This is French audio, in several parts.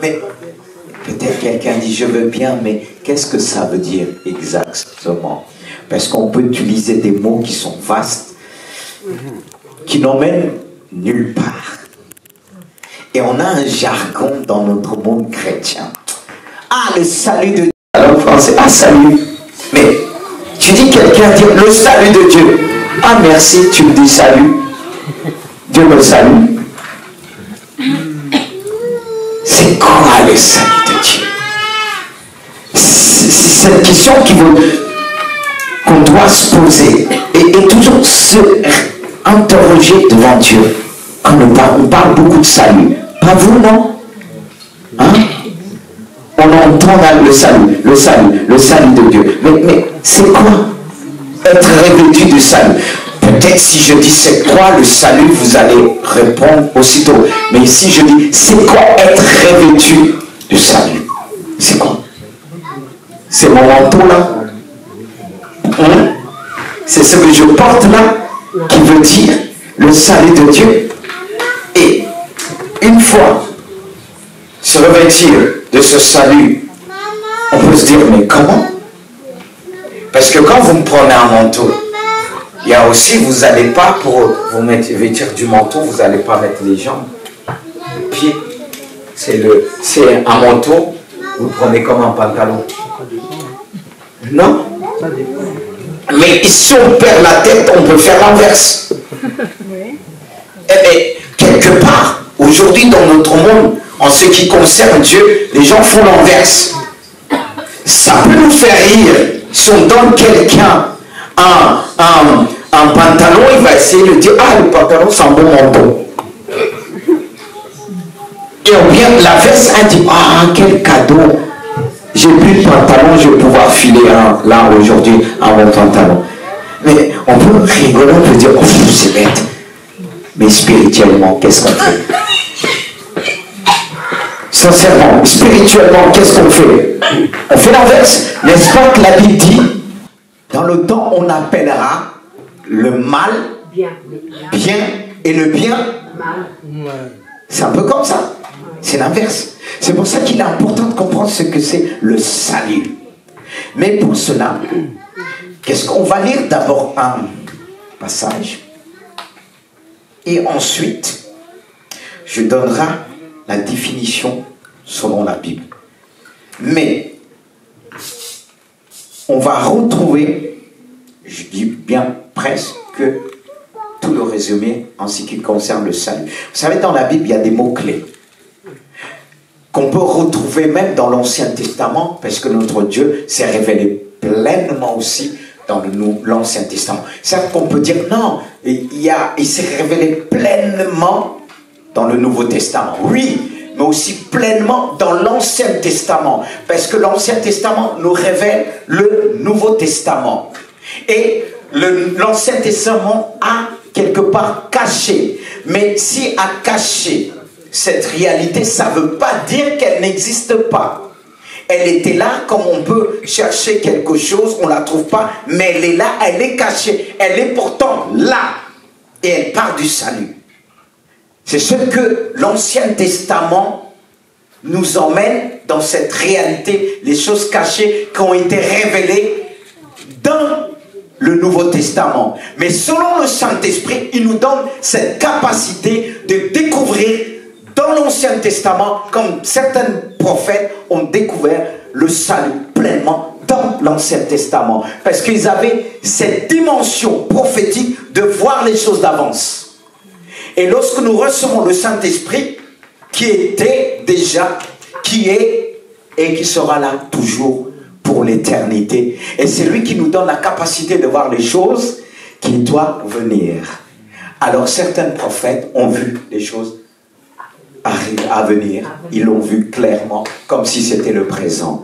Mais peut-être quelqu'un dit je veux bien, mais qu'est-ce que ça veut dire exactement? Parce qu'on peut utiliser des mots qui sont vastes, qui n'emmènent nulle part. Et on a un jargon dans notre monde chrétien. Ah, le salut de Dieu. Alors français, ah salut. Mais tu dis quelqu'un dit le salut de Dieu. Ah merci, tu me dis salut. Dieu me salue. C'est quoi le salut de Dieu? C'est cette question qu'on doit se poser et toujours se interroger devant Dieu. Quand on parle beaucoup de salut. Pas vous, non? Hein? On entend le salut de Dieu. Mais c'est quoi être revêtu du salut? Peut-être si je dis c'est quoi le salut, vous allez répondre aussitôt. Mais ici je dis c'est quoi être revêtu du salut? C'est quoi? C'est mon manteau là? Hein? C'est ce que je porte là qui veut dire le salut de Dieu. Et une fois se revêtir de ce salut, on peut se dire mais comment? Parce que quand vous me prenez un manteau, il y a aussi, vous n'allez pas pour vous mettre vêtir du manteau, vous n'allez pas mettre les jambes, les pieds. C'est un manteau, vous prenez comme un pantalon. Non? Mais si on perd la tête, on peut faire l'inverse. Eh bien, quelque part, aujourd'hui dans notre monde, en ce qui concerne Dieu, les gens font l'inverse. Ça peut nous faire rire si on donne quelqu'un un pantalon, il va essayer de dire ah le pantalon c'est un bon manteau. Et on vient, la veste a dit ah quel cadeau, j'ai plus de pantalon, je vais pouvoir filer là aujourd'hui un bon pantalon. Mais on peut rigoler, on peut dire oh c'est bête. Mais spirituellement, qu'est-ce qu'on fait? Sincèrement, spirituellement, qu'est-ce qu'on fait? On fait l'inverse. N'est-ce pas que la Bible dit dans le temps on appellera le mal bien et le bien mal. C'est un peu comme ça. C'est l'inverse. C'est pour ça qu'il est important de comprendre ce que c'est le salut. Mais pour cela, qu'est-ce qu'on va lire? D'abord un passage et ensuite je donnerai la définition selon la Bible. Mais on va retrouver, je dis bien presque, tout le résumé en ce qui concerne le salut. Vous savez, dans la Bible, il y a des mots-clés qu'on peut retrouver même dans l'Ancien Testament, parce que notre Dieu s'est révélé pleinement aussi dans l'Ancien Testament. Certes qu'on peut dire, non, il s'est révélé pleinement dans le Nouveau Testament. Oui, mais aussi pleinement dans l'Ancien Testament. Parce que l'Ancien Testament nous révèle le Nouveau Testament. Et l'Ancien Testament a quelque part caché. Mais si a caché cette réalité, ça ne veut pas dire qu'elle n'existe pas. Elle était là, comme on peut chercher quelque chose, on ne la trouve pas, mais elle est là, elle est cachée. Elle est pourtant là. Et elle part du salut. C'est ce que l'Ancien Testament nous emmène dans cette réalité, les choses cachées qui ont été révélées dans le Nouveau Testament. Mais selon le Saint-Esprit, il nous donne cette capacité de découvrir dans l'Ancien Testament, comme certains prophètes ont découvert le salut pleinement dans l'Ancien Testament. Parce qu'ils avaient cette dimension prophétique de voir les choses d'avance. Et lorsque nous recevons le Saint-Esprit, qui était déjà, qui est et qui sera là toujours pour l'éternité. Et c'est lui qui nous donne la capacité de voir les choses qui doivent venir. Alors certains prophètes ont vu les choses à venir. Ils l'ont vu clairement, comme si c'était le présent.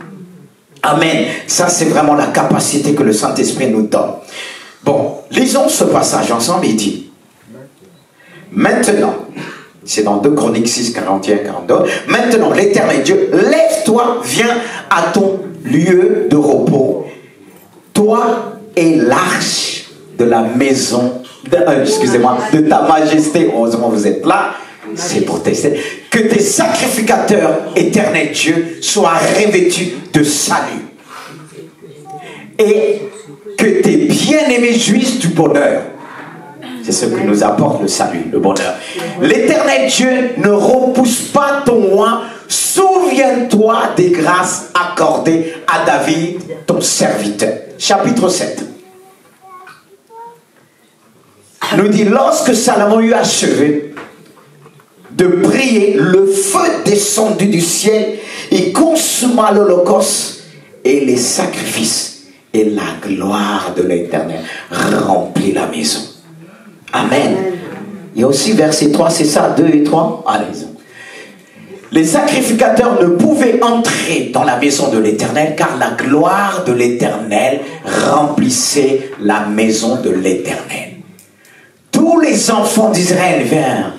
Amen. Ça, c'est vraiment la capacité que le Saint-Esprit nous donne. Bon, lisons ce passage ensemble. Il dit, maintenant, c'est dans 2 Chroniques 6, 41, 42. Maintenant, l'Éternel Dieu, lève-toi, viens à ton lieu de repos. Toi et l'arche de la maison, de ta majesté. Heureusement, vous êtes là. C'est pour tester. Que tes sacrificateurs, éternel Dieu, soient revêtus de salut. Et que tes bien-aimés jouissent du bonheur. C'est ce que nous apporte le salut, le bonheur. L'éternel Dieu ne repousse pas ton roi. Souviens-toi des grâces accordées à David, ton serviteur. Chapitre 7. Nous dit, lorsque Salomon eut achevé de prier, le feu descendu du ciel et consuma l'holocauste et les sacrifices, et la gloire de l'Éternel remplit la maison. Amen. Il y a aussi verset 3, c'est ça, 2 et 3. Allez-y. Les sacrificateurs ne pouvaient entrer dans la maison de l'Éternel car la gloire de l'Éternel remplissait la maison de l'Éternel. Tous les enfants d'Israël vinrent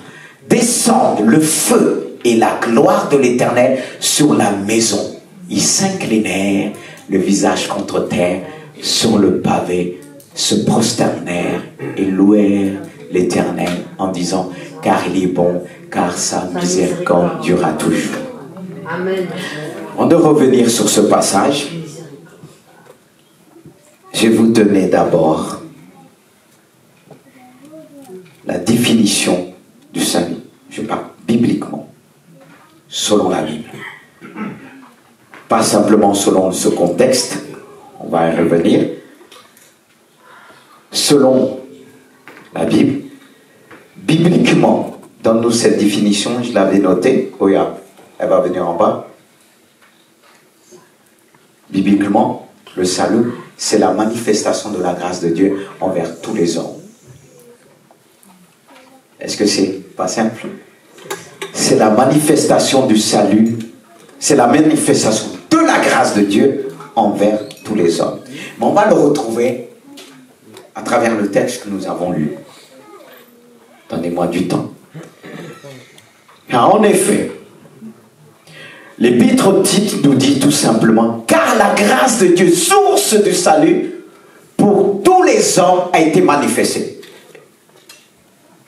descendre le feu et la gloire de l'Éternel sur la maison. Ils s'inclinèrent, le visage contre terre, sur le pavé, se prosternèrent et louèrent l'Éternel en disant, car il est bon, car sa miséricorde durera toujours. Amen. Avant de revenir sur ce passage, je vais vous donner d'abord la définition du salut. Je parle bibliquement, selon la Bible. Pas simplement selon ce contexte, on va y revenir. Selon la Bible, bibliquement, donne-nous cette définition, je l'avais notée. Oh, elle va venir en bas. Bibliquement, le salut, c'est la manifestation de la grâce de Dieu envers tous les hommes. Est-ce que c'est pas simple? C'est la manifestation du salut, c'est la manifestation de la grâce de Dieu envers tous les hommes. Mais on va le retrouver à travers le texte que nous avons lu. Donnez-moi du temps. Car en effet, l'épître Tite nous dit tout simplement, car la grâce de Dieu, source du salut, pour tous les hommes a été manifestée.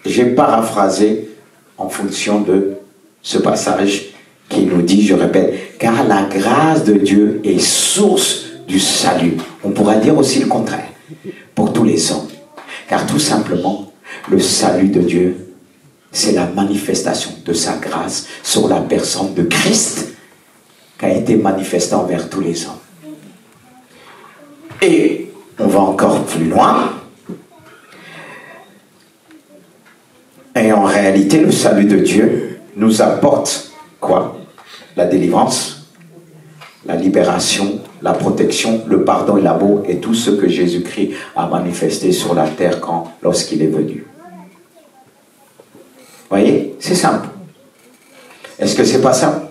J'ai paraphrasé en fonction de ce passage qui nous dit, je répète, car la grâce de Dieu est source du salut. On pourra dire aussi le contraire, pour tous les hommes. Car tout simplement, le salut de Dieu, c'est la manifestation de sa grâce sur la personne de Christ qui a été manifestée envers tous les hommes. Et on va encore plus loin. Et en réalité, le salut de Dieu nous apporte quoi? La délivrance, la libération, la protection, le pardon et l'amour et tout ce que Jésus-Christ a manifesté sur la terre lorsqu'il est venu. Voyez, c'est simple. Est-ce que c'est pas simple?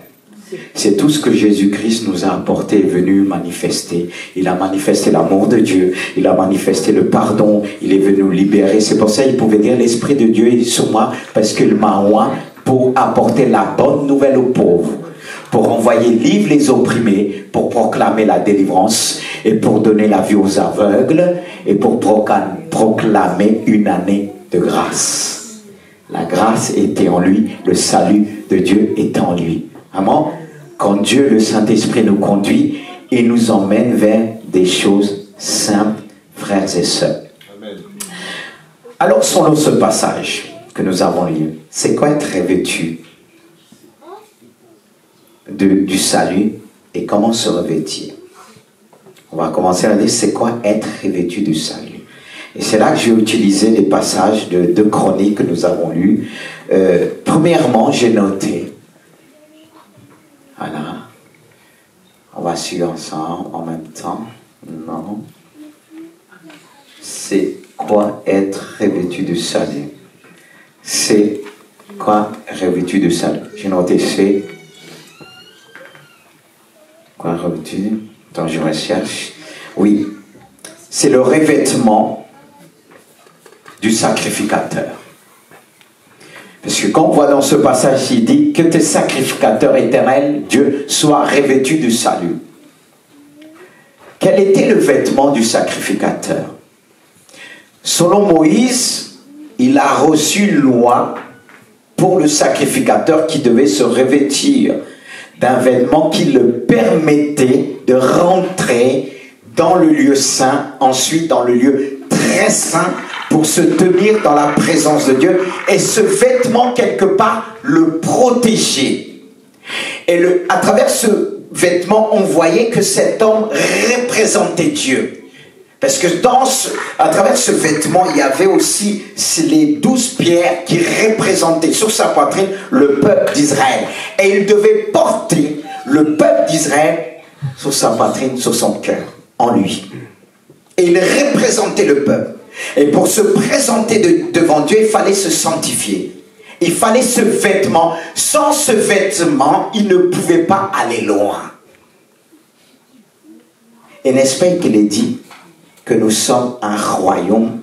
C'est tout ce que Jésus-Christ nous a apporté, est venu manifester. Il a manifesté l'amour de Dieu, il a manifesté le pardon, il est venu nous libérer. C'est pour ça qu'il pouvait dire, l'Esprit de Dieu est sur moi, parce qu'il m'a envoyé pour apporter la bonne nouvelle aux pauvres, pour envoyer livre les opprimés, pour proclamer la délivrance, et pour donner la vie aux aveugles, et pour proclamer une année de grâce. La grâce était en lui, le salut de Dieu était en lui. Amen. Quand Dieu, le Saint-Esprit, nous conduit, il nous emmène vers des choses simples, frères et sœurs. Amen. Alors, selon ce passage que nous avons lu, c'est quoi être revêtu du salut et comment se revêtir? On va commencer à dire c'est quoi être revêtu du salut. Et c'est là que j'ai utilisé les passages de 2 Chroniques que nous avons lus. Premièrement, j'ai noté. Voilà. On va suivre ensemble en même temps. Non. C'est quoi être revêtu du salut? C'est quoi revêtu du salut? J'ai noté c'est quoi revêtu? Attends, je recherche. Oui. C'est le revêtement du sacrificateur. Parce que quand on voit dans ce passage, il dit que tes sacrificateurs éternels, Dieu, soient revêtus du salut. Quel était le vêtement du sacrificateur? Selon Moïse, il a reçu une loi pour le sacrificateur qui devait se revêtir d'un vêtement qui le permettait de rentrer dans le lieu saint, ensuite dans le lieu très saint, pour se tenir dans la présence de Dieu. Et ce vêtement, quelque part, le protégeait. Et à travers ce vêtement, on voyait que cet homme représentait Dieu. Parce que à travers ce vêtement, il y avait aussi les 12 pierres qui représentaient sur sa poitrine le peuple d'Israël. Et il devait porter le peuple d'Israël sur sa poitrine, sur son cœur, en lui. Et il représentait le peuple. Et pour se présenter devant Dieu, il fallait se sanctifier. Il fallait ce vêtement. Sans ce vêtement, il ne pouvait pas aller loin. Et n'est-ce pas qu'il est dit que nous sommes un royaume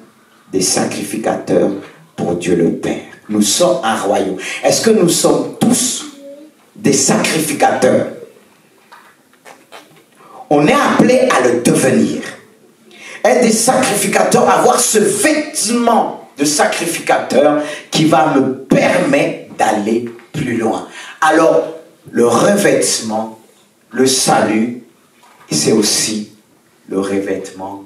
des sacrificateurs pour Dieu le Père. Nous sommes un royaume. Est-ce que nous sommes tous des sacrificateurs? On est appelé à le devenir. Être des sacrificateurs, avoir ce vêtement de sacrificateur qui va me permettre d'aller plus loin. Alors, le revêtement, le salut, c'est aussi le revêtement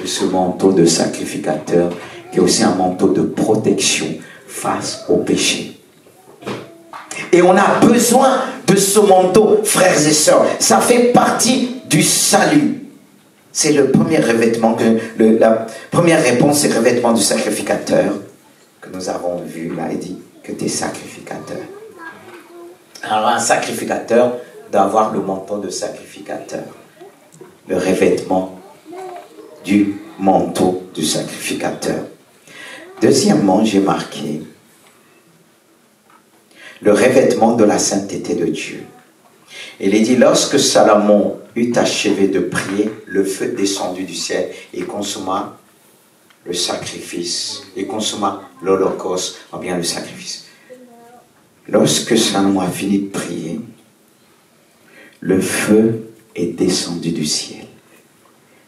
de ce manteau de sacrificateur qui est aussi un manteau de protection face au péché. Et on a besoin de ce manteau, frères et sœurs. Ça fait partie du salut. C'est le premier revêtement, la première réponse, c'est le revêtement du sacrificateur que nous avons vu là. Il dit que tu es sacrificateur. Alors un sacrificateur doit avoir le manteau de sacrificateur. Le revêtement du manteau du sacrificateur. Deuxièmement, j'ai marqué le revêtement de la sainteté de Dieu. Il est dit, lorsque Salomon eut achevé de prier, le feu descendit du ciel et consuma le sacrifice, et consuma l'holocauste, ou bien le sacrifice. Lorsque Salomon a fini de prier, le feu est descendu du ciel.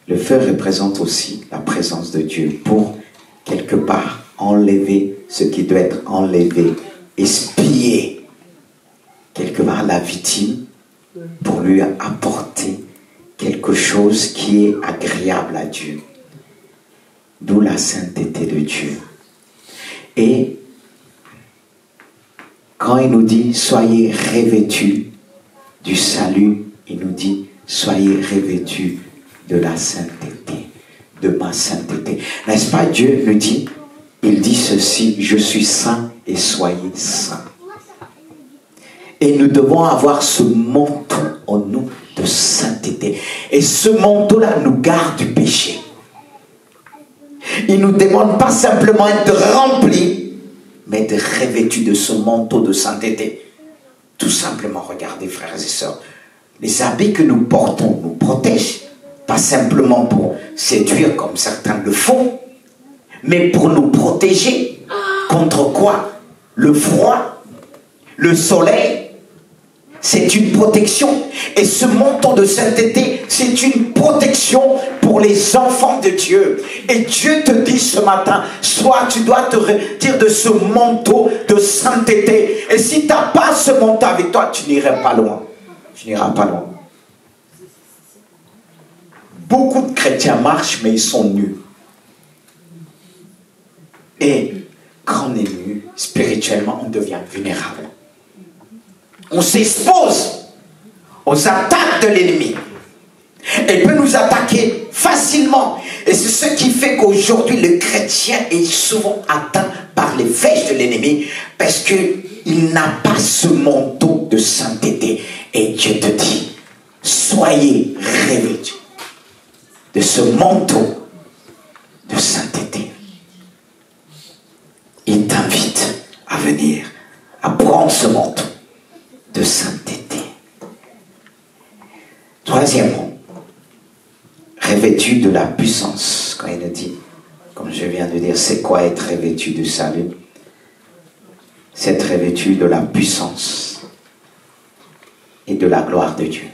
Le feu représente aussi la présence de Dieu pour, quelque part, enlever ce qui doit être enlevé, espier, quelque part, la victime, pour lui apporter quelque chose qui est agréable à Dieu. D'où la sainteté de Dieu. Et quand il nous dit « soyez revêtus du salut », il nous dit « soyez revêtus de la sainteté, de ma sainteté ». N'est-ce pas, Dieu nous dit, il dit ceci « je suis saint et soyez saints ». Et nous devons avoir ce manteau en nous de sainteté. Et ce manteau-là nous garde du péché. Il ne nous demande pas simplement d'être rempli, mais de revêtu de ce manteau de sainteté. Tout simplement, regardez, frères et sœurs, les habits que nous portons nous protègent, pas simplement pour séduire comme certains le font, mais pour nous protéger contre quoi? Le froid, le soleil. C'est une protection. Et ce manteau de sainteté, c'est une protection pour les enfants de Dieu. Et Dieu te dit ce matin, soit tu dois te revêtir de ce manteau de sainteté. Et si tu n'as pas ce manteau avec toi, tu n'iras pas loin. Tu n'iras pas loin. Beaucoup de chrétiens marchent, mais ils sont nus. Et quand on est nu, spirituellement, on devient vulnérable. On s'expose aux attaques de l'ennemi. Il peut nous attaquer facilement. Et c'est ce qui fait qu'aujourd'hui, le chrétien est souvent atteint par les flèches de l'ennemi parce qu'il n'a pas ce manteau de sainteté. Et Dieu te dit, soyez revêtus de ce manteau de sainteté. Il t'invite à venir, à prendre ce manteau de sainteté. Troisièmement, revêtu de la puissance. Quand il nous dit, comme je viens de dire, c'est quoi être revêtu du salut? C'est être revêtu de la puissance et de la gloire de Dieu.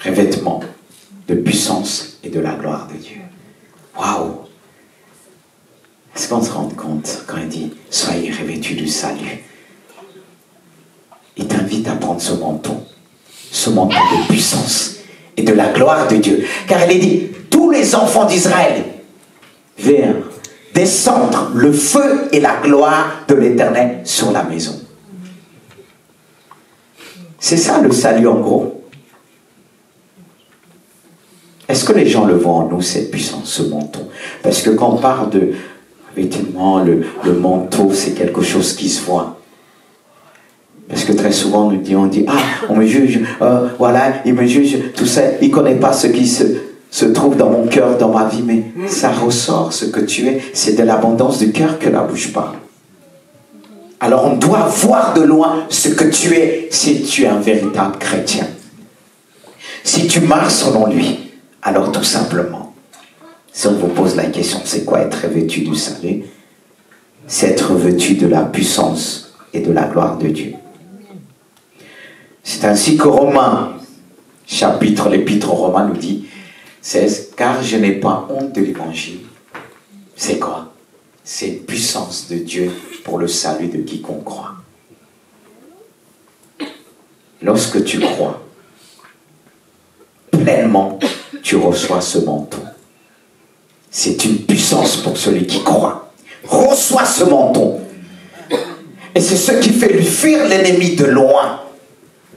Revêtement de puissance et de la gloire de Dieu. Waouh! Est-ce Est-ce qu'on se rend compte quand il dit « Soyez revêtus du salut ». Il t'invite à prendre ce manteau de puissance et de la gloire de Dieu. Car il est dit « Tous les enfants d'Israël verront descendre le feu et la gloire de l'Éternel sur la maison. » C'est ça le salut en gros. Est-ce que les gens le voient en nous, cette puissance, ce manteau? Parce que quand on parle de vêtements, le manteau, c'est quelque chose qui se voit. Parce que très souvent, on dit, ah, on me juge, voilà, il me juge, tout ça, il ne connaît pas ce qui se trouve dans mon cœur, dans ma vie, mais ça ressort, ce que tu es, c'est de l'abondance du cœur que la bouche parle. Alors on doit voir de loin ce que tu es, si tu es un véritable chrétien. Si tu marches selon lui, alors tout simplement, si on vous pose la question, c'est quoi être revêtu du salut? C'est être revêtu de la puissance et de la gloire de Dieu. C'est ainsi que Romains, l'épître aux Romains nous dit, c'est car je n'ai pas honte de l'évangile. C'est quoi? C'est une puissance de Dieu pour le salut de quiconque croit. Lorsque tu crois, pleinement, tu reçois ce manteau. C'est une puissance pour celui qui croit. Reçois ce manteau. Et c'est ce qui fait lui fuir l'ennemi de loin.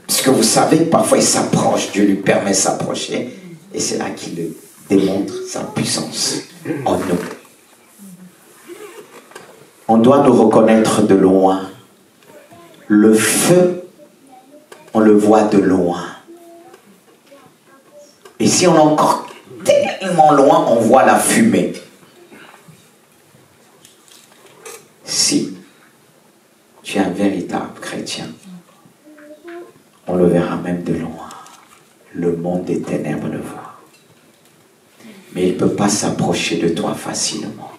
Parce que vous savez que parfois il s'approche, Dieu lui permet de s'approcher. Et c'est là qu'il démontre sa puissance en nous. On doit nous reconnaître de loin. Le feu, on le voit de loin. Et si on est encore tellement loin, on voit la fumée. Si tu es un véritable chrétien, on le verra même de loin. Le monde des ténèbres le voit. Mais il ne peut pas s'approcher de toi facilement.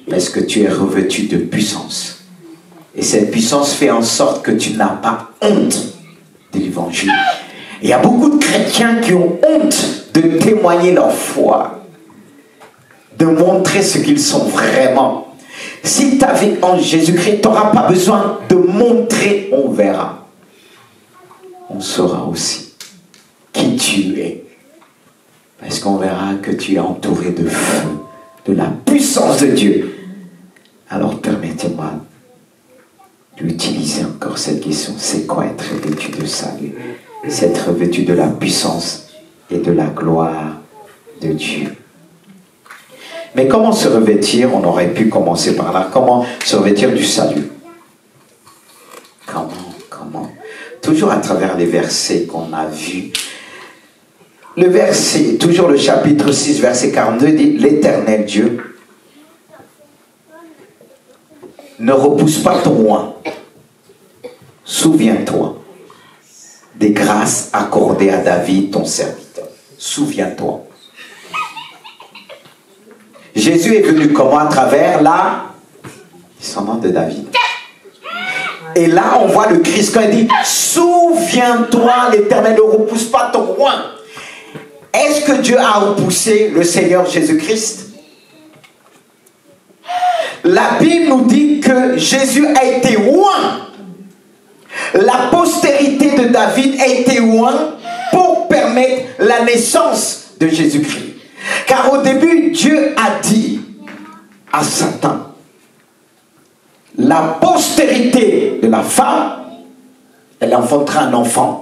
Parce que tu es revêtu de puissance. Et cette puissance fait en sorte que tu n'as pas honte de l'évangile. Il y a beaucoup de chrétiens qui ont honte de témoigner leur foi, de montrer ce qu'ils sont vraiment. Si tu as vu en Jésus-Christ, tu n'auras pas besoin de montrer, on verra. On saura aussi qui tu es. Parce qu'on verra que tu es entouré de feu, de la puissance de Dieu. Alors permettez-moi d'utiliser encore cette question. C'est quoi être revêtu de salut? C'est être revêtu de la puissance et de la gloire de Dieu. Mais comment se revêtir? On aurait pu commencer par là. Comment se revêtir du salut? Comment? Toujours à travers les versets qu'on a vus. Le verset, toujours le chapitre 6, verset 42, dit « L'Éternel Dieu ne repousse pas ton oint. Souviens-toi des grâces accordées à David, ton serviteur. Souviens-toi. » Jésus est venu comment? À travers la descendance de David. Et là, on voit le Christ quand il dit « Souviens-toi, l'Éternel ne repousse pas ton oint. » Est-ce que Dieu a repoussé le Seigneur Jésus-Christ? La Bible nous dit que Jésus a été oint. La postérité de David a été oint pour permettre la naissance de Jésus-Christ. Car au début, Dieu a dit à Satan, la postérité de la femme, elle enfantera un enfant.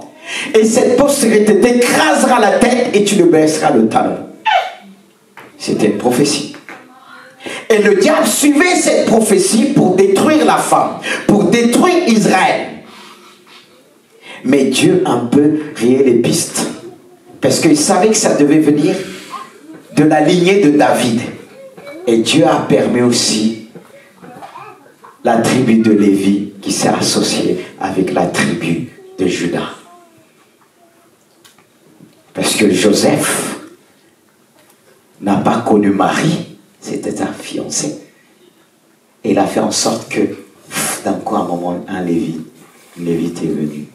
Et cette postérité t'écrasera la tête et tu lui baisseras le talon. C'était une prophétie. Et le diable suivait cette prophétie pour détruire la femme, pour détruire Israël. Mais Dieu un peu rayait les pistes. Parce qu'il savait que ça devait venir de la lignée de David. Et Dieu a permis aussi la tribu de Lévi qui s'est associée avec la tribu de Juda. Parce que Joseph n'a pas connu Marie, c'était un fiancé. Et il a fait en sorte que, d'un coup, à un moment, un Lévite est venu.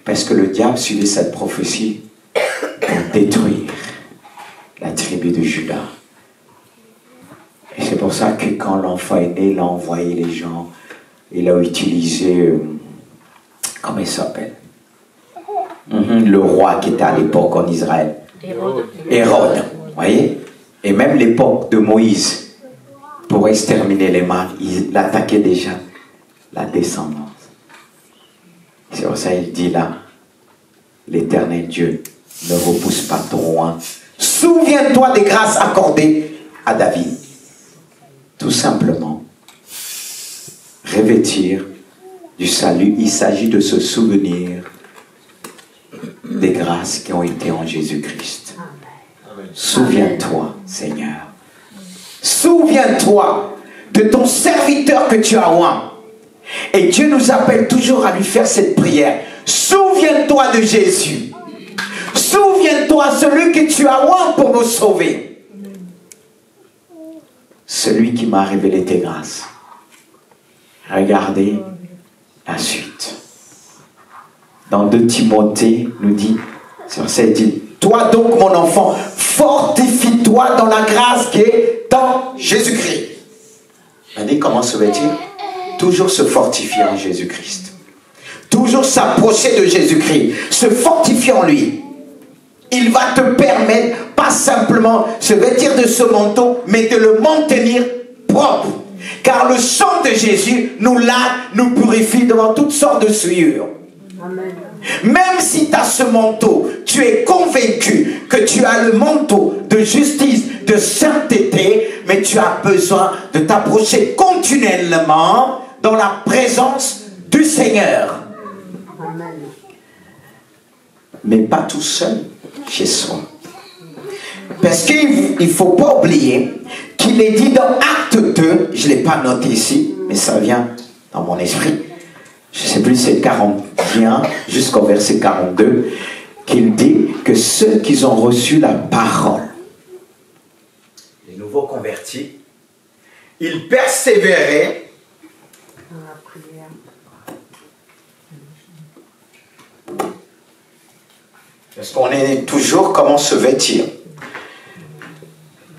Parce que le diable suivait cette prophétie pour détruire la tribu de Juda. Et c'est pour pour ça que quand l'enfant est né, il a envoyé les gens, il a utilisé, comment il s'appelle? Le roi qui était à l'époque en Israël. Hérode, vous voyez? Et même l'époque de Moïse, pour exterminer les mâles, il attaquait déjà la descendance. C'est pour ça qu'il dit là, l'Éternel Dieu ne repousse pas ton roi. Souviens-toi des grâces accordées à David. Tout simplement, revêtir du salut, il s'agit de se souvenir des grâces qui ont été en Jésus-Christ. Souviens-toi, Seigneur. Souviens-toi de ton serviteur que tu as oint. Et Dieu nous appelle toujours à lui faire cette prière. Souviens-toi de Jésus. Souviens-toi celui que tu as oint pour nous sauver. Celui qui m'a révélé tes grâces. Regardez la suite. Dans 2 Timothée, nous dit, sur cette dit, toi donc mon enfant, fortifie-toi dans la grâce qui est dans Jésus-Christ. On dit comment se fait-il? Toujours se fortifier en Jésus-Christ. Toujours s'approcher de Jésus-Christ. Se fortifier en lui. Il va te permettre, pas simplement se vêtir de ce manteau, mais de le maintenir propre. Car le sang de Jésus nous lave, nous purifie devant toutes sortes de souillures. Amen. Même si tu as ce manteau, tu es convaincu que tu as le manteau de justice, de sainteté, mais tu as besoin de t'approcher continuellement dans la présence du Seigneur. Amen. Mais pas tout seul, chez soi. Parce qu'il ne faut pas oublier qu'il est dit dans Acte 2, je ne l'ai pas noté ici, mais ça vient dans mon esprit, je ne sais plus, c'est 41 jusqu'au verset 42, qu'il dit que ceux qui ont reçu la parole, les nouveaux convertis, ils persévéraient dans la prière. Parce qu'on est toujours comment se vêtir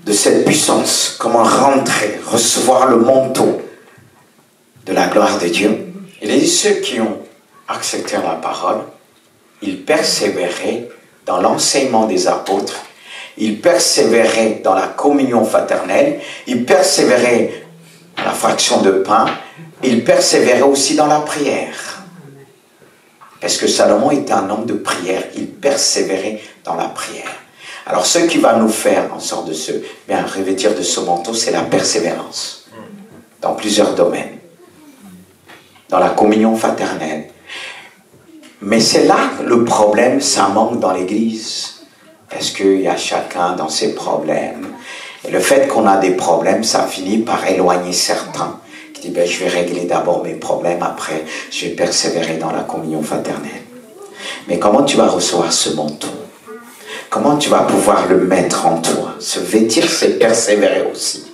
de cette puissance, comment rentrer, recevoir le manteau de la gloire de Dieu. Il dit ceux qui ont accepté la parole, ils persévéraient dans l'enseignement des apôtres, ils persévéraient dans la communion fraternelle, ils persévéraient dans la fraction de pain, ils persévéraient aussi dans la prière. Parce que Salomon était un homme de prière, il persévérait dans la prière. Alors ce qui va nous faire en sorte de se revêtir de ce manteau, c'est la persévérance. Dans plusieurs domaines. Dans la communion fraternelle. Mais c'est là le problème, ça manque dans l'église. Parce qu'il y a chacun dans ses problèmes. Et le fait qu'on a des problèmes, ça finit par éloigner certains. Qui disent, je vais régler d'abord mes problèmes, après je vais persévérer dans la communion fraternelle. Mais comment tu vas recevoir ce manteau? Comment tu vas pouvoir le mettre en toi? Se vêtir, c'est persévérer aussi.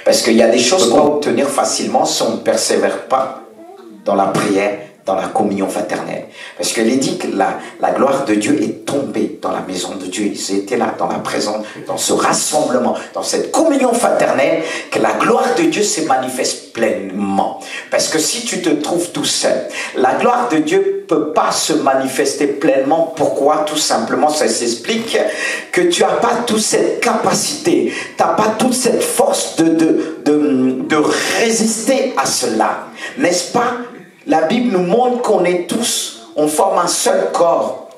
Parce qu'il y a des choses qu'on va obtenir facilement si on ne persévère pas dans la prière, dans la communion fraternelle. Parce qu'il est dit que la gloire de Dieu est tombée dans la maison de Dieu. Ils étaient là, dans la présence, dans ce rassemblement, dans cette communion fraternelle, que la gloire de Dieu se manifeste pleinement. Parce que si tu te trouves tout seul, la gloire de Dieu ne peut pas se manifester pleinement. Pourquoi? Tout simplement, ça s'explique que tu n'as pas toute cette capacité, tu n'as pas toute cette force de résister à cela. N'est-ce pas? La Bible nous montre qu'on est tous, on forme un seul corps.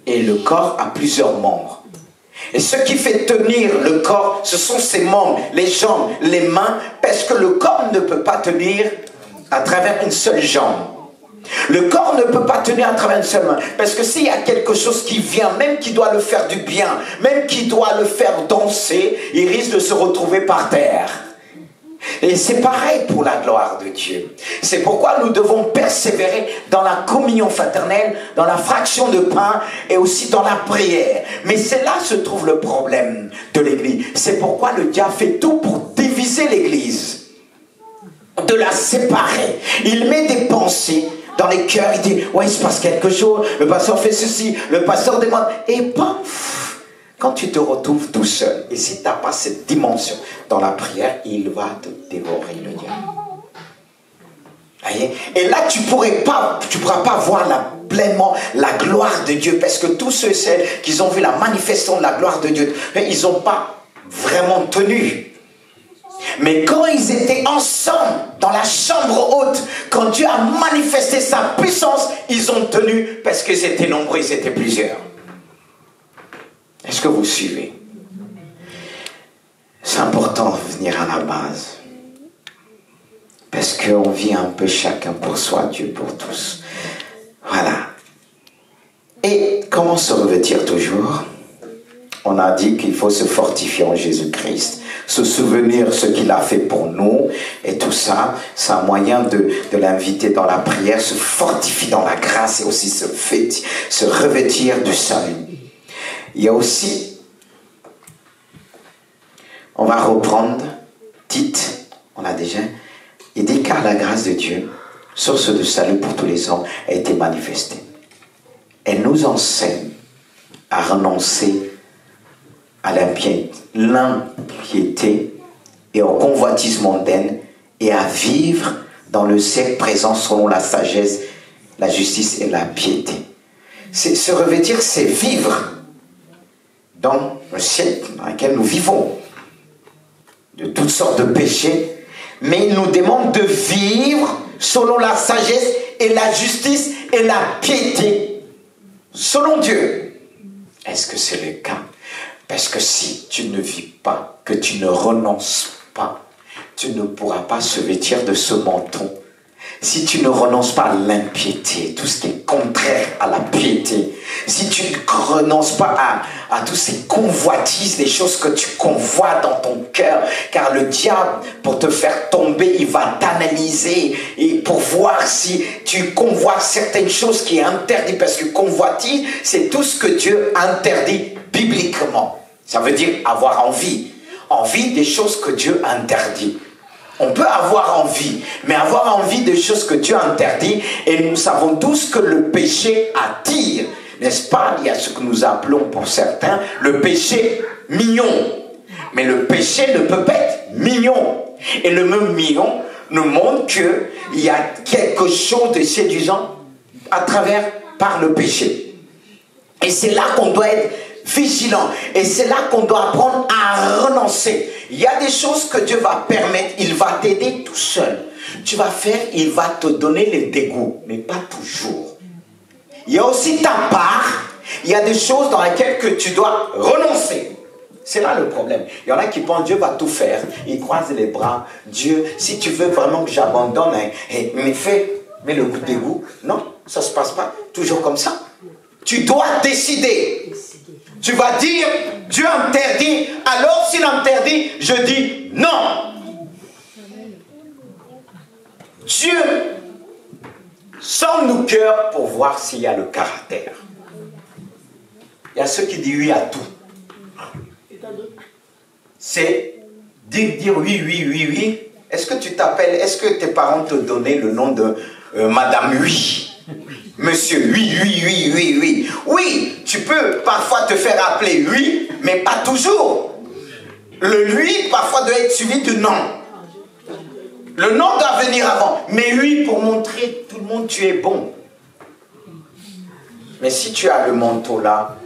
Et le corps a plusieurs membres. Et ce qui fait tenir le corps, ce sont ses membres, les jambes, les mains, parce que le corps ne peut pas tenir à travers une seule jambe. Le corps ne peut pas tenir à travers une seule main. Parce que s'il y a quelque chose qui vient, même qui doit le faire du bien, même qui doit le faire danser, il risque de se retrouver par terre. Et c'est pareil pour la gloire de Dieu. C'est pourquoi nous devons persévérer dans la communion fraternelle, dans la fraction de pain et aussi dans la prière. Mais c'est là que se trouve le problème de l'Église. C'est pourquoi le diable fait tout pour diviser l'Église, de la séparer. Il met des pensées dans les cœurs, il dit, ouais, il se passe quelque chose, le pasteur fait ceci, le pasteur demande, et paf, Quand tu te retrouves tout seul, et si tu n'as pas cette dimension dans la prière, il va te dévorer, le diable. Voyez? Et là, tu ne pourras pas voir pleinement la gloire de Dieu, parce que tous ceux et celles qui ont vu la manifestation de la gloire de Dieu, ils n'ont pas vraiment tenu. Mais quand ils étaient ensemble dans la chambre haute, quand Dieu a manifesté sa puissance, ils ont tenu parce qu'ils étaient nombreux, ils étaient plusieurs. Est-ce que vous suivez? C'est important de revenir à la base. Parce qu'on vit un peu chacun pour soi, Dieu pour tous. Voilà. Et comment se revêtir toujours? On a dit qu'il faut se fortifier en Jésus-Christ, se souvenir ce qu'il a fait pour nous, et tout ça, c'est un moyen de l'inviter dans la prière, se fortifier dans la grâce et aussi se revêtir du salut. Il y a aussi, on va reprendre Tite, on a déjà, il dit car la grâce de Dieu, source de salut pour tous les hommes, a été manifestée. Elle nous enseigne à renoncer à l'impiété et au convoitise mondaine et à vivre dans le siècle présent selon la sagesse, la justice et la piété. Se revêtir, c'est vivre dans le siècle dans lequel nous vivons, de toutes sortes de péchés, mais il nous demande de vivre selon la sagesse et la justice et la piété, selon Dieu. Est-ce que c'est le cas? Parce que si tu ne vis pas, que tu ne renonces pas, tu ne pourras pas se vêtir de ce manteau. Si tu ne renonces pas à l'impiété, tout ce qui est contraire à la piété, si tu ne renonces pas à tous ces convoitises, des choses que tu convoites dans ton cœur, car le diable, pour te faire tomber, il va t'analyser et pour voir si tu convoites certaines choses qui est interdit, parce que convoitise, c'est tout ce que Dieu interdit bibliquement. Ça veut dire avoir envie des choses que Dieu interdit. On peut avoir envie, mais avoir envie des choses que Dieu interdit, et nous savons tous que le péché attire, n'est-ce pas? Il y a ce que nous appelons pour certains le péché mignon. Mais le péché ne peut pas être mignon. Et le mot mignon nous montre qu'il y a quelque chose de séduisant par le péché. Et c'est là qu'on doit être vigilant. Et c'est là qu'on doit apprendre à renoncer. Il y a des choses que Dieu va permettre, il va t'aider tout seul. Tu vas faire, il va te donner les dégoûts, mais pas toujours. Il y a aussi ta part, il y a des choses dans lesquelles que tu dois renoncer. C'est là le problème. Il y en a qui pensent Dieu va tout faire. Ils croisent les bras. Dieu, si tu veux vraiment que j'abandonne, mets le goût de dégoût. Non, ça ne se passe pas toujours comme ça. Tu dois décider. Tu vas dire, Dieu interdit, alors s'il interdit, je dis non. Dieu sonde nos cœurs pour voir s'il y a le caractère. Il y a ceux qui disent oui à tout. C'est dire oui, oui, oui, oui. Est-ce que tu t'appelles, est-ce que tes parents te donnaient le nom de Madame Oui? Monsieur, oui, oui, oui, oui, oui. Oui, tu peux parfois te faire appeler oui, mais pas toujours. Le lui, parfois, doit être suivi de non. Le non doit venir avant. Mais oui, pour montrer tout le monde, tu es bon. Mais si tu as le manteau là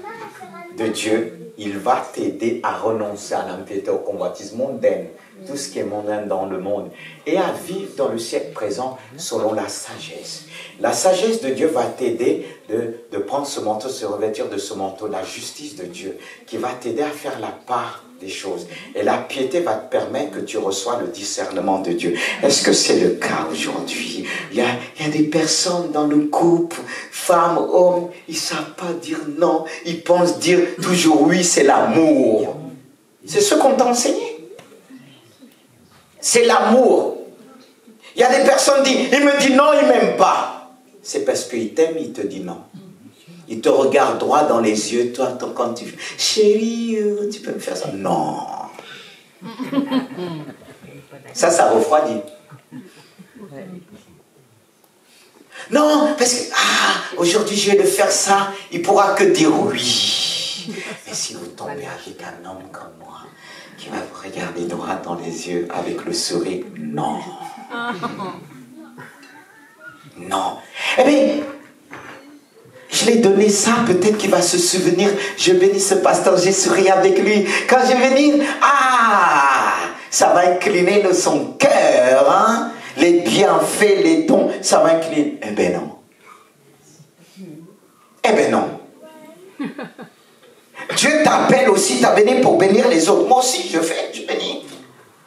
de Dieu, il va t'aider à renoncer à l'impiété, au convoitise mondaine, tout ce qui est mondain dans le monde, et à vivre dans le siècle présent selon la sagesse. La sagesse de Dieu va t'aider de prendre ce manteau, se revêtir de ce manteau, la justice de Dieu, qui va t'aider à faire la part des choses. Et la piété va te permettre que tu reçois le discernement de Dieu. Est-ce que c'est le cas aujourd'hui? Il y a des personnes dans le couple, femmes, hommes, ils ne savent pas dire non, ils pensent dire toujours oui, c'est l'amour. C'est ce qu'on t'a enseigné. C'est l'amour. Il y a des personnes qui disent, il me dit non, il ne m'aime pas. C'est parce qu'il t'aime, il te dit non. Il te regarde droit dans les yeux, toi, quand tu fais, chérie, tu peux me faire ça? Non. Ça refroidit. Non, parce que, aujourd'hui je vais le faire ça, il pourra que dire oui. Et si vous tombez avec un homme comme moi, qui va vous regarder droit dans les yeux avec le sourire, non. Non. Eh bien, je l'ai donné ça, peut-être qu'il va se souvenir. Je bénis ce pasteur, j'ai souri avec lui. Quand je vais venir, ça va incliner de son cœur, hein? Les bienfaits, les dons, ça va incliner. Eh bien non. Eh bien non. Dieu t'appelle aussi, t'as béni pour bénir les autres. Moi aussi, je bénis.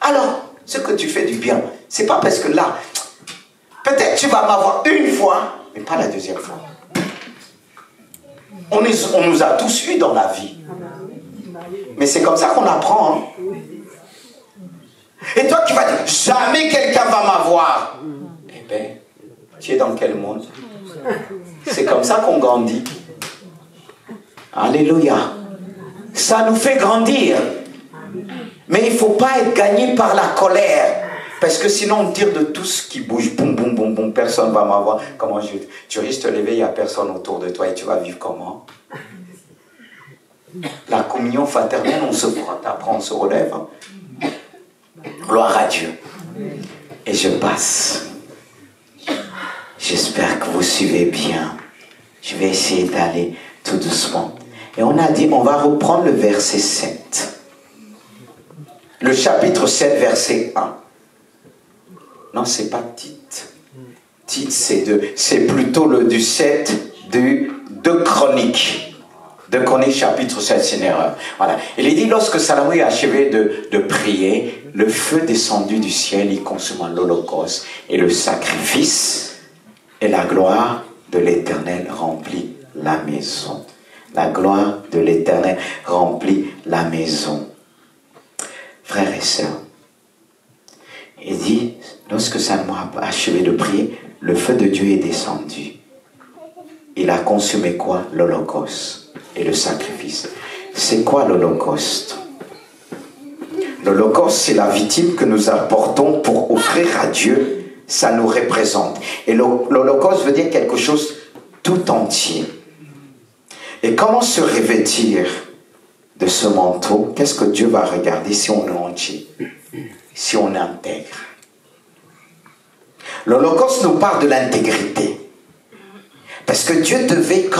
Alors, ce que tu fais du bien, c'est pas parce que là, peut-être tu vas m'avoir une fois, mais pas la deuxième fois. On nous a tous eu dans la vie. Mais c'est comme ça qu'on apprend. Hein? Et toi qui vas dire, jamais quelqu'un va m'avoir. Eh bien, tu es dans quel monde? C'est comme ça qu'on grandit. Alléluia. Ça nous fait grandir. Mais il ne faut pas être gagné par la colère. Parce que sinon on tire de tout ce qui bouge. Boum, boum, boum, boum. Personne ne va m'avoir. Tu risques de te lever, il n'y a personne autour de toi. Et tu vas vivre comment? La communion fraternelle, on se frotte, après on se relève. Gloire à Dieu. Et je passe. J'espère que vous suivez bien. Je vais essayer d'aller tout doucement. Et on a dit, on va reprendre le verset 7. Le chapitre 7, verset 1. Non, c'est pas Tite. Tite, c'est plutôt le du 7 de Chroniques. De Chroniques, chapitre 7, c'est une erreur. Voilà. Il est dit, lorsque Salomon a achevé de prier, le feu descendu du ciel, il consuma l'holocauste et le sacrifice, et la gloire de l'Éternel remplit la maison. La gloire de l'Éternel remplit la maison. Frères et sœurs, il dit, lorsque Salomon a achevé de prier, le feu de Dieu est descendu. Il a consumé quoi? L'holocauste et le sacrifice. C'est quoi l'holocauste? L'holocauste, c'est la victime que nous apportons pour offrir à Dieu. Ça nous représente. Et l'holocauste veut dire quelque chose tout entier. Et comment se revêtir de ce manteau? Qu'est-ce que Dieu va regarder si on est entier, si on est intègre? L'Holocauste nous parle de l'intégrité. Parce que Dieu devait,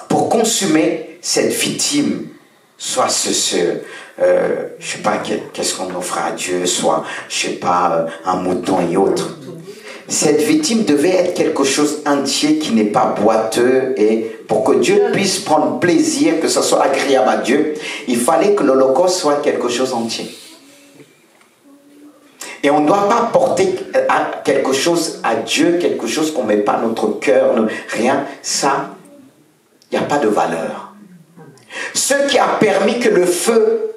pour consumer cette victime, soit je sais pas, qu'est-ce qu'on offre à Dieu, soit, je sais pas, un mouton et autres. Cette victime devait être quelque chose entier qui n'est pas boiteux, et pour que Dieu puisse prendre plaisir, que ce soit agréable à Dieu, il fallait que l'Holocauste soit quelque chose entier. Et on ne doit pas porter quelque chose à Dieu, quelque chose qu'on ne met pas notre cœur, rien. Ça, il n'y a pas de valeur. Ce qui a permis que le feu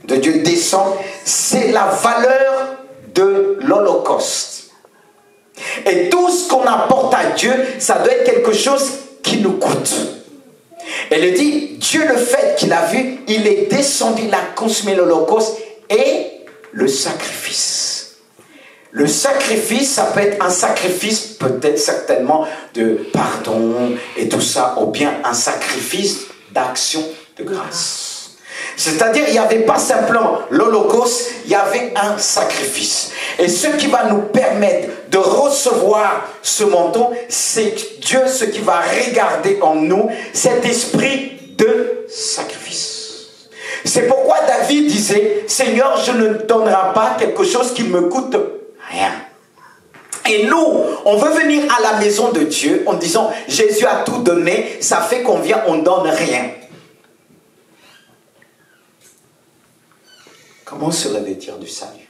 de Dieu descende, c'est la valeur de l'Holocauste. Et tout ce qu'on apporte à Dieu, ça doit être quelque chose qui nous coûte. Elle dit, Dieu, le fait qu'il a vu, il est descendu, il a consumé l'Holocauste et le sacrifice. Le sacrifice, ça peut être un sacrifice, peut-être certainement de pardon et tout ça, ou bien un sacrifice d'action de grâce. C'est-à-dire, il n'y avait pas simplement l'Holocauste, il y avait un sacrifice. Et ce qui va nous permettre de recevoir ce manteau, c'est Dieu, ce qui va regarder en nous, cet esprit de sacrifice. C'est pourquoi David disait, Seigneur, je ne donnerai pas quelque chose qui me coûte rien. Et nous, on veut venir à la maison de Dieu en disant, Jésus a tout donné, ça fait qu'on vient, on ne donne rien. Comment se revêtir du salut?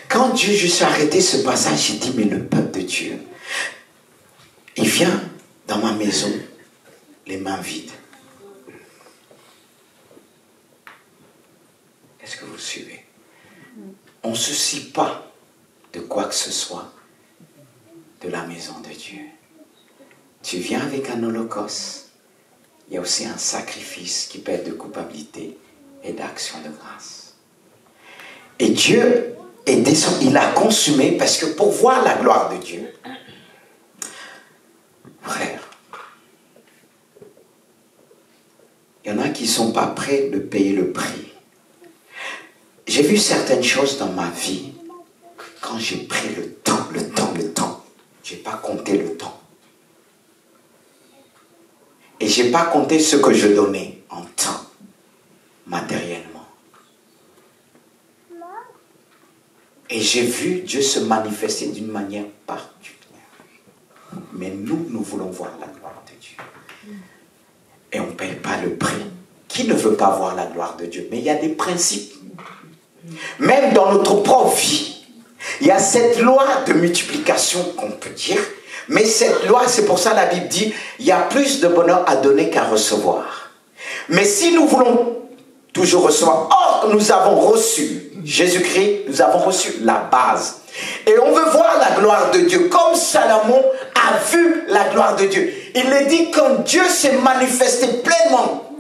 Quand Dieu juste a arrêté ce passage, il dit, mais le peuple de Dieu, il vient dans ma maison, les mains vides. Est-ce que vous suivez? On ne se soucie pas de quoi que ce soit de la maison de Dieu. Tu viens avec un holocauste. Il y a aussi un sacrifice qui peut être de culpabilité et d'action de grâce. Et Dieu est descendu, il a consumé, parce que pour voir la gloire de Dieu, frère, Il y en a qui ne sont pas prêts de payer le prix. J'ai vu certaines choses dans ma vie, quand j'ai pris le temps, je n'ai pas compté le temps. Et je n'ai pas compté ce que je donnais en temps, matériellement. Et j'ai vu Dieu se manifester d'une manière particulière. Mais nous voulons voir la gloire de Dieu. Et on ne paye pas le prix. Qui ne veut pas voir la gloire de Dieu? Mais il y a des principes. Même dans notre propre vie, il y a cette loi de multiplication qu'on peut dire. Mais cette loi, c'est pour ça la Bible dit, il y a plus de bonheur à donner qu'à recevoir. Mais si nous voulons toujours recevoir, or nous avons reçu Jésus-Christ, nous avons reçu la base. Et on veut voir la gloire de Dieu, comme Salomon a vu la gloire de Dieu. Il est dit quand Dieu s'est manifesté pleinement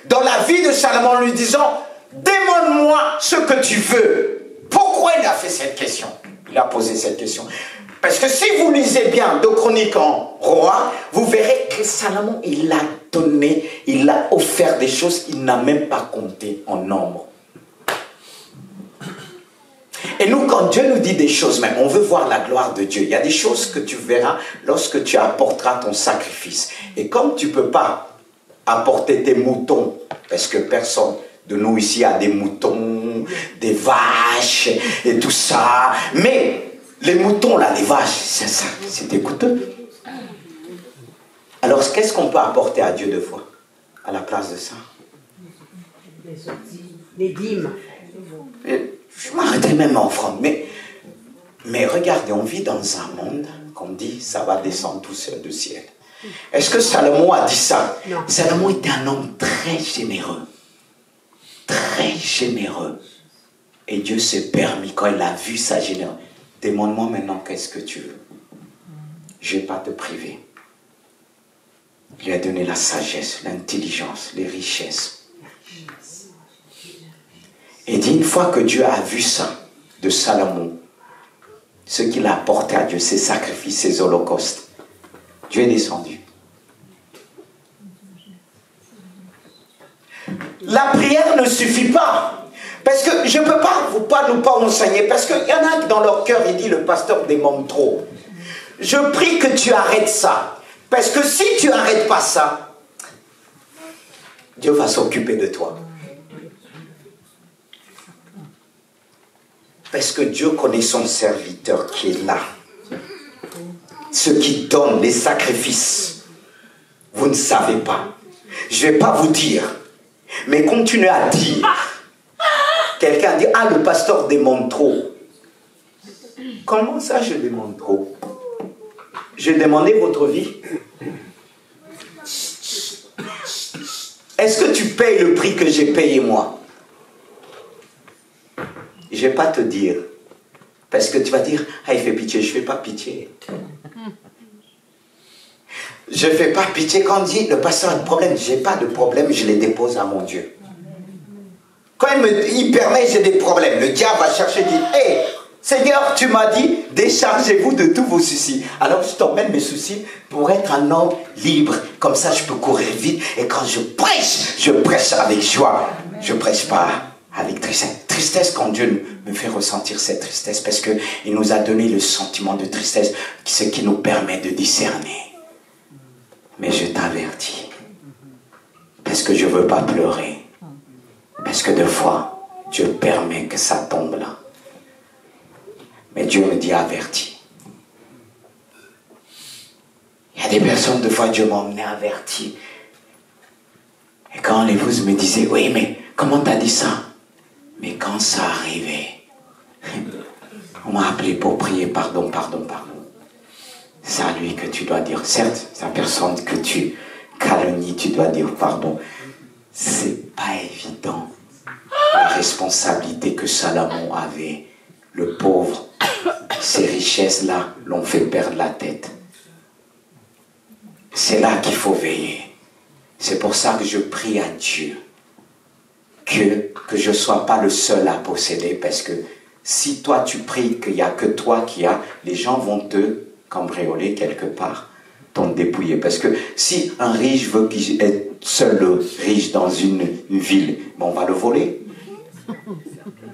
dans la vie de Salomon en lui disant, demande-moi ce que tu veux. Pourquoi il a fait cette question? Il a posé cette question. Parce que si vous lisez bien de Chroniques en roi, vous verrez que Salomon, il a donné, il a offert des choses qu'il n'a même pas compté en nombre. Et nous, quand Dieu nous dit des choses, même, on veut voir la gloire de Dieu. Il y a des choses que tu verras lorsque tu apporteras ton sacrifice. Et comme tu ne peux pas apporter tes moutons, parce que personne de nous ici a des moutons, des vaches et tout ça, mais les moutons, là, les vaches, c'est ça, c'est coûteux. Alors, qu'est-ce qu'on peut apporter à Dieu deux fois à la place de ça? Les dîmes. Je m'arrêterai même en offrande. Mais regardez, on vit dans un monde qu'on dit, ça va descendre tout seul du ciel. Est-ce que Salomon a dit ça? Non. Salomon était un homme très généreux. Très généreux. Et Dieu s'est permis, quand il a vu sa générosité, demande-moi maintenant qu'est-ce que tu veux. Je ne vais pas te priver. Il lui a donné la sagesse, l'intelligence, les richesses. Et dit, une fois que Dieu a vu ça de Salomon, ce qu'il a apporté à Dieu, ses sacrifices, ses holocaustes, Dieu est descendu. La prière ne suffit pas. Parce que je ne peux pas nous enseigner. Parce qu'il y en a dans leur cœur, il dit, le pasteur demande trop. Je prie que tu arrêtes ça. Parce que si tu n'arrêtes pas ça, Dieu va s'occuper de toi. Parce que Dieu connaît son serviteur qui est là. Ceux qui donnent les sacrifices. Vous ne savez pas. Je ne vais pas vous dire. Mais continuez à dire. Quelqu'un dit, ah, le pasteur demande trop. Comment ça, je demande trop? J'ai demandé votre vie. Est-ce que tu payes le prix que j'ai payé moi? Je ne vais pas te dire. Parce que tu vas dire, ah, il fait pitié. Je ne fais pas pitié. Je ne fais pas pitié quand on dit, le pasteur a de problème. Je n'ai pas de problème, je les dépose à mon Dieu. Quand il permet, j'ai des problèmes. Le diable va chercher et dit, hé, Seigneur, tu m'as dit, déchargez-vous de tous vos soucis. Alors je t'emmène mes soucis pour être un homme libre. Comme ça, je peux courir vite. Et quand je prêche avec joie. Je ne prêche pas avec tristesse. Tristesse quand Dieu me fait ressentir cette tristesse. Parce qu'il nous a donné le sentiment de tristesse, ce qui nous permet de discerner. Mais je t'avertis. Parce que je ne veux pas pleurer. Parce que des fois, Dieu permet que ça tombe là. Mais Dieu me dit averti. Il y a des personnes, des fois, Dieu m'a emmené averti. Et quand l'épouse me disait, oui, mais comment t'as dit ça? Mais quand ça arrivait, on m'a appelé pour prier, pardon. C'est à lui que tu dois dire. Certes, c'est la personne que tu calomnies, tu dois dire pardon. C'est pas évident. La responsabilité que Salomon avait, le pauvre, ces richesses-là l'ont fait perdre la tête. C'est là qu'il faut veiller. C'est pour ça que je prie à Dieu que je ne sois pas le seul à posséder, parce que si toi tu pries qu'il n'y a que toi qui as, les gens vont te cambrioler quelque part. ton dépouillé. Parce que si un riche veut qu'il être seul riche dans une ville, on va le voler.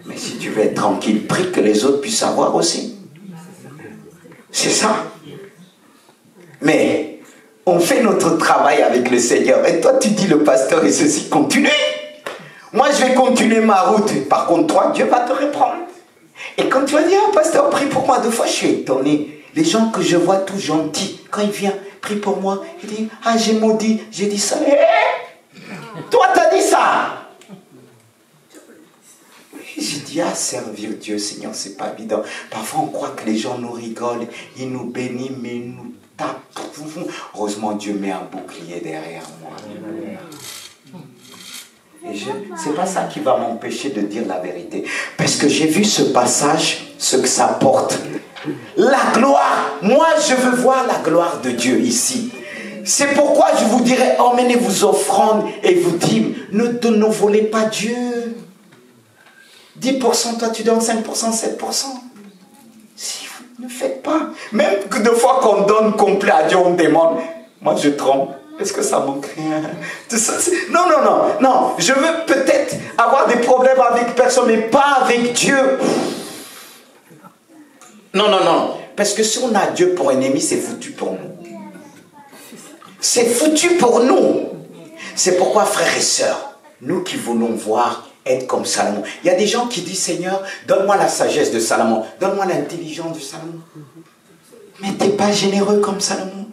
Mais si tu veux être tranquille, prie que les autres puissent avoir aussi. C'est ça. Mais on fait notre travail avec le Seigneur. Et toi, tu dis le pasteur et ceci, continue. Moi, je vais continuer ma route. Par contre, toi, Dieu va te reprendre. Et quand tu vas dire, ah, pasteur, prie pour moi, 2 fois, je suis étonné. Les gens que je vois tout gentils, quand il vient, prie pour moi, il dit, ah, j'ai maudit, j'ai dit ça. Toi, t'as dit ça. J'ai dit, ah, servir Dieu, Seigneur, c'est pas évident. Parfois, on croit que les gens nous rigolent, ils nous bénissent, mais ils nous tapent. Heureusement, Dieu met un bouclier derrière moi. Et c'est pas ça qui va m'empêcher de dire la vérité. Parce que j'ai vu ce passage, ce que ça porte. La gloire. Moi, je veux voir la gloire de Dieu ici. C'est pourquoi je vous dirais, emmenez vos offrandes et vous dîmes. Ne volez pas Dieu. 10%, toi tu donnes 5%, 7%. Si vous ne faites pas. Même que 2 fois qu'on donne complet à Dieu, on demande. Moi, je tremble. Est-ce que ça manque rien? Non. Je veux peut-être avoir des problèmes avec personne, mais pas avec Dieu. Non. Parce que si on a Dieu pour ennemi, c'est foutu pour nous. C'est foutu pour nous. C'est pourquoi, frères et sœurs, nous qui voulons voir être comme Salomon. Il y a des gens qui disent, Seigneur, donne-moi la sagesse de Salomon. Donne-moi l'intelligence de Salomon. Mais tu n'es pas généreux comme Salomon.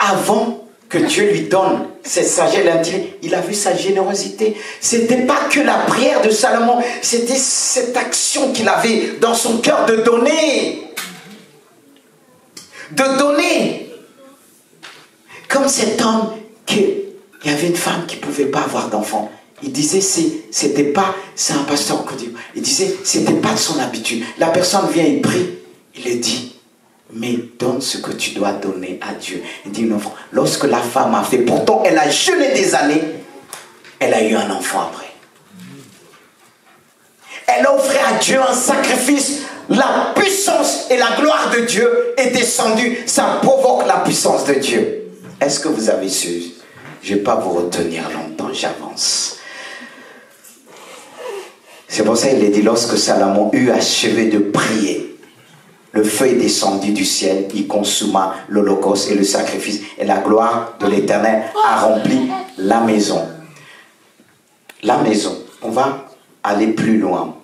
Avant que Dieu lui donne cette sagesse, l'intelligence, il a vu sa générosité. Ce n'était pas que la prière de Salomon, c'était cette action qu'il avait dans son cœur de donner. De donner. Comme cet homme, il y avait une femme qui ne pouvait pas avoir d'enfant. Il disait, c'est un pasteur qu'on dit, il disait, c'était pas de son habitude. La personne vient, il prie, il lui dit, mais donne ce que tu dois donner à Dieu. Il dit, non, lorsque la femme a fait, pourtant elle a jeûné des années, elle a eu un enfant après. Elle a offert à Dieu un sacrifice. La puissance et la gloire de Dieu est descendue. Ça provoque la puissance de Dieu. Est-ce que vous avez su? Je ne vais pas vous retenir longtemps, j'avance. C'est pour ça qu'il est dit, lorsque Salomon eut achevé de prier, le feu est descendu du ciel, il consuma l'holocauste et le sacrifice, et la gloire de l'Éternel a rempli la maison. La maison, on va aller plus loin.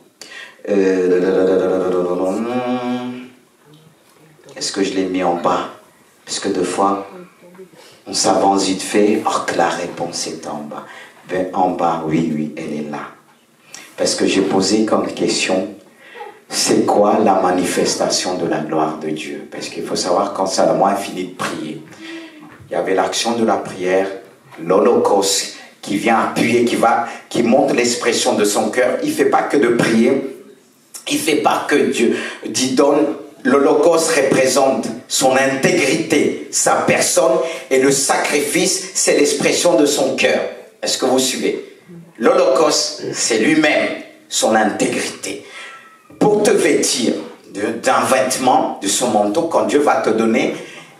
Est-ce que je l'ai mis en bas? Parce que 2 fois, on s'avance vite fait, or que la réponse est en bas. Ben, en bas, oui, elle est là. Parce que j'ai posé comme question, c'est quoi la manifestation de la gloire de Dieu? Parce qu'il faut savoir, quand Salomon a fini de prier, il y avait l'action de la prière, l'holocauste qui vient appuyer, qui montre l'expression de son cœur. Il ne fait pas que de prier, il ne fait pas que Dieu dit donne. L'holocauste représente son intégrité, sa personne, et le sacrifice, c'est l'expression de son cœur. Est-ce que vous suivez? L'holocauste, c'est lui-même, son intégrité. Pour te vêtir d'un vêtement, de son manteau, quand Dieu va te donner,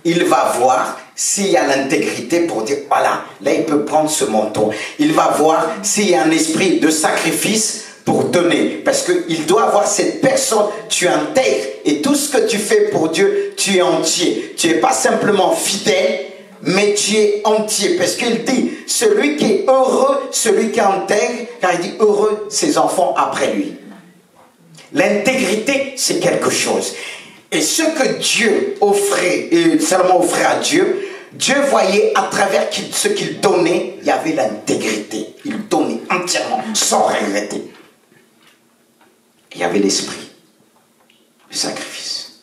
il va voir s'il y a l'intégrité pour dire, voilà, là il peut prendre ce manteau. Il va voir s'il y a un esprit de sacrifice pour donner. Parce qu'il doit avoir cette personne, tu intègres, et tout ce que tu fais pour Dieu, tu es entier. Tu n'es pas simplement fidèle, mais tu es entier. Parce qu'il dit, celui qui est heureux, celui qui intègre, car il dit heureux ses enfants après lui. L'intégrité, c'est quelque chose. Et ce que Dieu offrait, et Salomon offrait à Dieu, Dieu voyait à travers ce qu'il donnait, il y avait l'intégrité. Il donnait entièrement, sans regretter. Il y avait l'esprit, le sacrifice.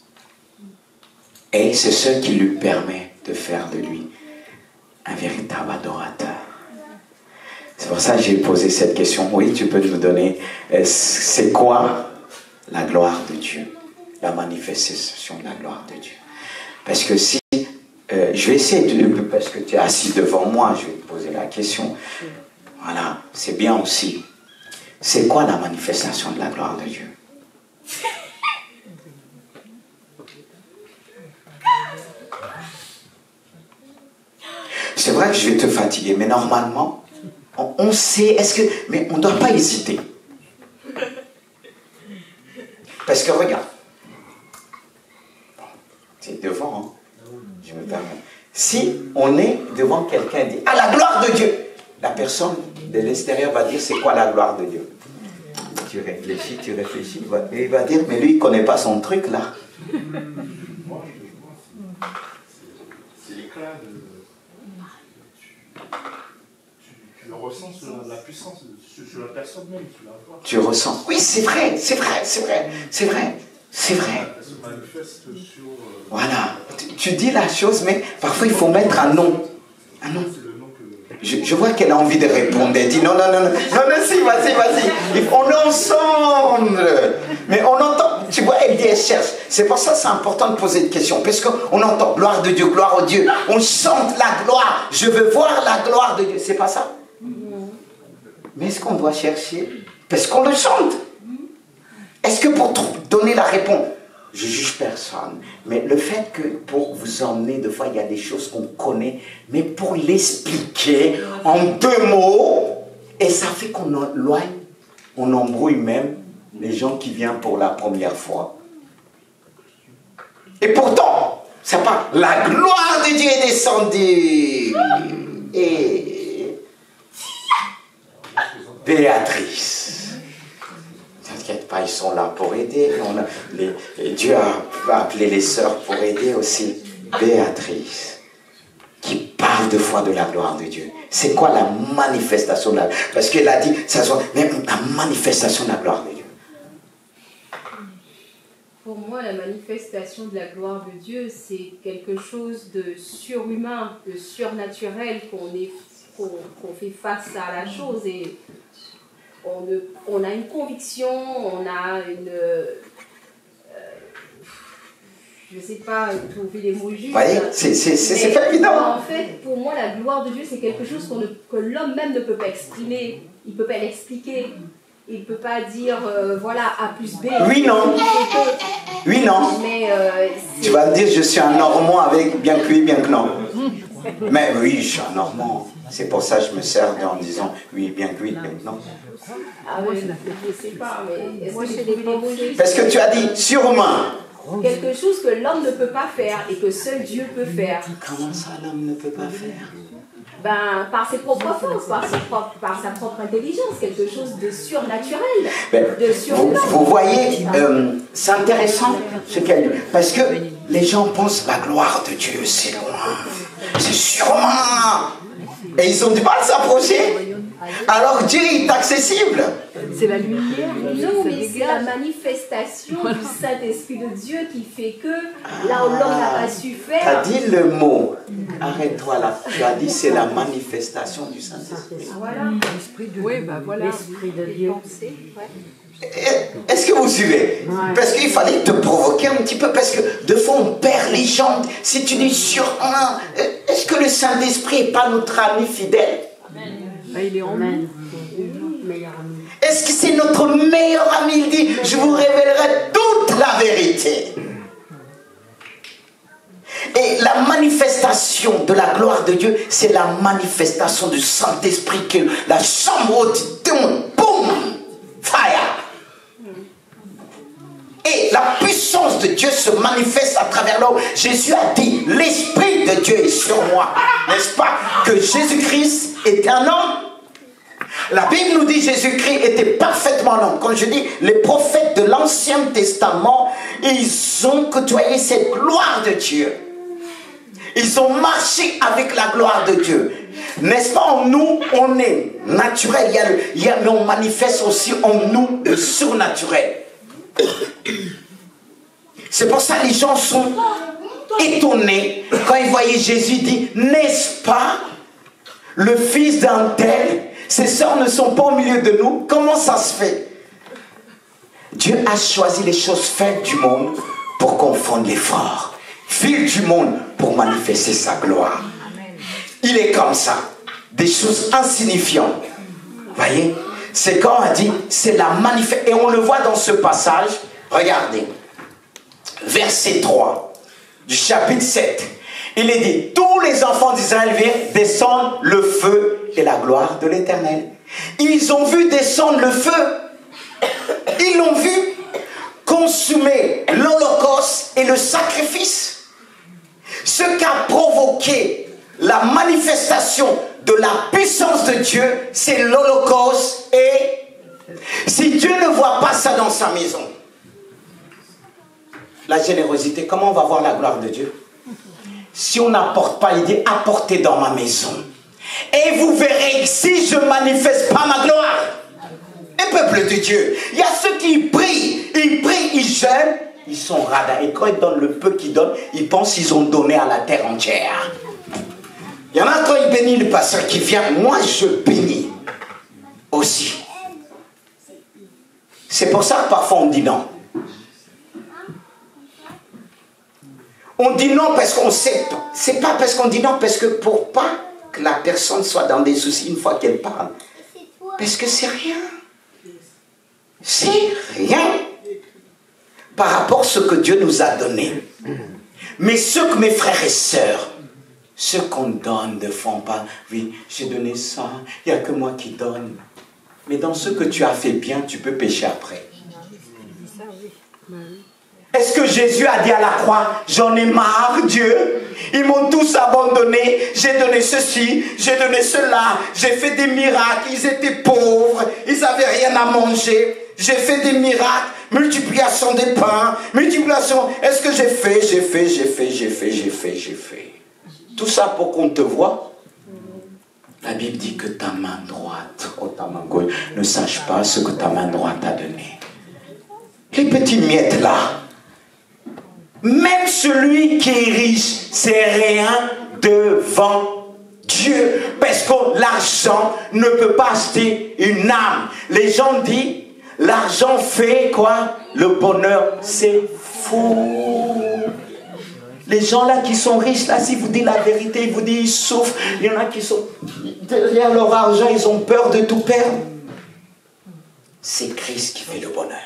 Et c'est ce qui lui permet de faire de lui un véritable adorateur. C'est pour ça que j'ai posé cette question. Oui, tu peux nous donner, c'est quoi la gloire de Dieu? La manifestation de la gloire de Dieu. Parce que si, je vais essayer parce que tu es assis devant moi, je vais te poser la question. Voilà, c'est bien aussi. C'est quoi la manifestation de la gloire de Dieu? c'est vrai que je vais te fatiguer, mais normalement, on sait, mais on ne doit pas hésiter. Parce que regarde, c'est devant, hein, je me permets. Si on est devant quelqu'un et dit « Ah, la gloire de Dieu !» La personne de l'extérieur va dire « C'est quoi la gloire de Dieu ?» Tu réfléchis, et il va dire « Mais lui, il ne connaît pas son truc, là. » C'est l'éclat de... Tu le ressens sur la puissance, sur la personne même, tu la vois. Tu ressens. Oui, c'est vrai, c'est vrai, c'est vrai, c'est vrai, c'est vrai. Elle se manifeste sur... Voilà. Tu dis la chose, mais parfois il faut mettre un nom. Un nom. Je vois qu'elle a envie de répondre. Elle dit non, si, vas-y. On est ensemble. Mais on entend, tu vois, elle dit, elle cherche. C'est pour ça que c'est important de poser des questions. Parce qu'on entend gloire de Dieu, gloire au Dieu. On chante la gloire. Je veux voir la gloire de Dieu. C'est pas ça? Mais est-ce qu'on doit chercher? Parce qu'on le chante. Est-ce que pour donner la réponse? Je juge personne, mais le fait que pour vous emmener, des fois il y a des choses qu'on connaît, mais pour l'expliquer en 2 mots, et ça fait qu'on éloigne, on embrouille même les gens qui viennent pour la première fois. Et pourtant, ça parle, la gloire de Dieu est descendue. Et Béatrice. T'inquiète pas, ils sont là pour aider. Dieu a appelé les sœurs pour aider aussi. Béatrice, qui parle 2 fois de la gloire de Dieu. C'est quoi la manifestation de la... Parce qu'elle a dit, ça soit même la manifestation de la gloire de Dieu. Pour moi, la manifestation de la gloire de Dieu, c'est quelque chose de surhumain, de surnaturel, qu'on fait face à la chose et on a une conviction, on a une... je ne sais pas trouver les mots justes. Vous voyez, c'est pas évident. En fait, pour moi, la gloire de Dieu, c'est quelque chose que l'homme même ne peut pas exprimer. Il ne peut pas l'expliquer. Il ne peut pas dire, voilà, A plus B. Oui, non. Oui, non. Mais, tu vas me dire, je suis un Normand avec bien que oui, bien que non. Mais oui, je suis un Normand. C'est pour ça que je me sers en disant oui, bien que oui, bien que non. Ah oui, je ne sais pas, mais est-ce que c'est des mots justes? Parce que tu as dit surhumain. Quelque chose que l'homme ne peut pas faire et que seul Dieu peut faire. Comment ça, l'homme ne peut pas faire? Ben, par ses propres forces, par sa propre intelligence, quelque chose de surnaturel. Ben, de surhumain. Vous voyez, c'est intéressant ce qu'elle dit. Parce que les gens pensent la gloire de Dieu, c'est loin. C'est sûrement. Et ils ont du mal à s'approcher. Alors Dieu est accessible. C'est la lumière. Non, mais c'est la manifestation du Saint-Esprit de Dieu qui fait que là où l'homme n'a pas su faire. Tu as dit le mot. Arrête-toi là. Tu as dit c'est la manifestation du Saint-Esprit. Voilà. L'esprit de Dieu. Oui, ben voilà. L'Esprit de Dieu. Est-ce que vous suivez? Parce qu'il fallait te provoquer un petit peu, parce que de fois on perd les jambes. Si tu dis sur un, est-ce que le Saint-Esprit n'est pas notre ami fidèle? Il est en nous. Est-ce que c'est notre meilleur ami? Il dit, je vous révélerai toute la vérité. Et la manifestation de la gloire de Dieu, c'est la manifestation du Saint-Esprit, que la chambre haute, boum, fire. Et la puissance de Dieu se manifeste à travers l'homme. Jésus a dit, l'Esprit de Dieu est sur moi. N'est-ce pas? Que Jésus-Christ est un homme. La Bible nous dit Jésus-Christ était parfaitement un homme. Quand je dis les prophètes de l'Ancien Testament, ils ont côtoyé cette gloire de Dieu. Ils ont marché avec la gloire de Dieu. N'est-ce pas? En nous, on est naturel. Mais on manifeste aussi en nous le surnaturel. C'est pour ça que les gens sont étonnés quand ils voyaient Jésus dire, n'est-ce pas le fils d'un tel? Ses sœurs ne sont pas au milieu de nous. Comment ça se fait? Dieu a choisi les choses faibles du monde pour confondre les forts, viles du monde pour manifester sa gloire. Il est comme ça, des choses insignifiantes. Vous voyez? C'est quand on a dit, c'est la manifestation. Et on le voit dans ce passage. Regardez, verset 3 du chapitre 7. Il est dit, tous les enfants d'Israël virent descendre le feu et la gloire de l'Éternel. Ils ont vu descendre le feu. Ils l'ont vu consumer l'holocauste et le sacrifice. Ce qu'a provoqué la manifestation de la puissance de Dieu, c'est l'holocauste. Et si Dieu ne voit pas ça dans sa maison, la générosité, comment on va voir la gloire de Dieu? Si on n'apporte pas, il dit apportez dans ma maison. Et vous verrez si je ne manifeste pas ma gloire. Les peuples de Dieu, il y a ceux qui prient, ils jeûnent, ils sont radins. Et quand ils donnent le peu qu'ils donnent, ils pensent qu'ils ont donné à la terre entière. Il y en a quand il bénit le pasteur qui vient, moi je bénis aussi. C'est pour ça que parfois on dit non. On dit non parce qu'on sait. C'est pas parce qu'on dit non, parce que pour pas que la personne soit dans des soucis une fois qu'elle parle. Parce que c'est rien. C'est rien par rapport à ce que Dieu nous a donné. Mais ce que mes frères et sœurs, ce qu'on donne ne font pas. Oui, j'ai donné ça, il n'y a que moi qui donne. Mais dans ce que tu as fait bien, tu peux pécher après. Est-ce que Jésus a dit à la croix, j'en ai marre, Dieu, ils m'ont tous abandonné, j'ai donné ceci, j'ai donné cela, j'ai fait des miracles, ils étaient pauvres, ils n'avaient rien à manger, j'ai fait des miracles, multiplication des pains, multiplication, est-ce que j'ai fait. Tout ça pour qu'on te voie. La Bible dit que ta main droite, ou ta main gauche, ne sache pas ce que ta main droite a donné. Les petits miettes là, même celui qui est riche, c'est rien devant Dieu. Parce que l'argent ne peut pas acheter une âme. Les gens disent, l'argent fait quoi? Le bonheur, c'est faux. Les gens là qui sont riches, là, si vous dites la vérité, ils vous disent, ils souffrent. Il y en a qui sont derrière leur argent, ils ont peur de tout perdre. C'est Christ qui fait le bonheur.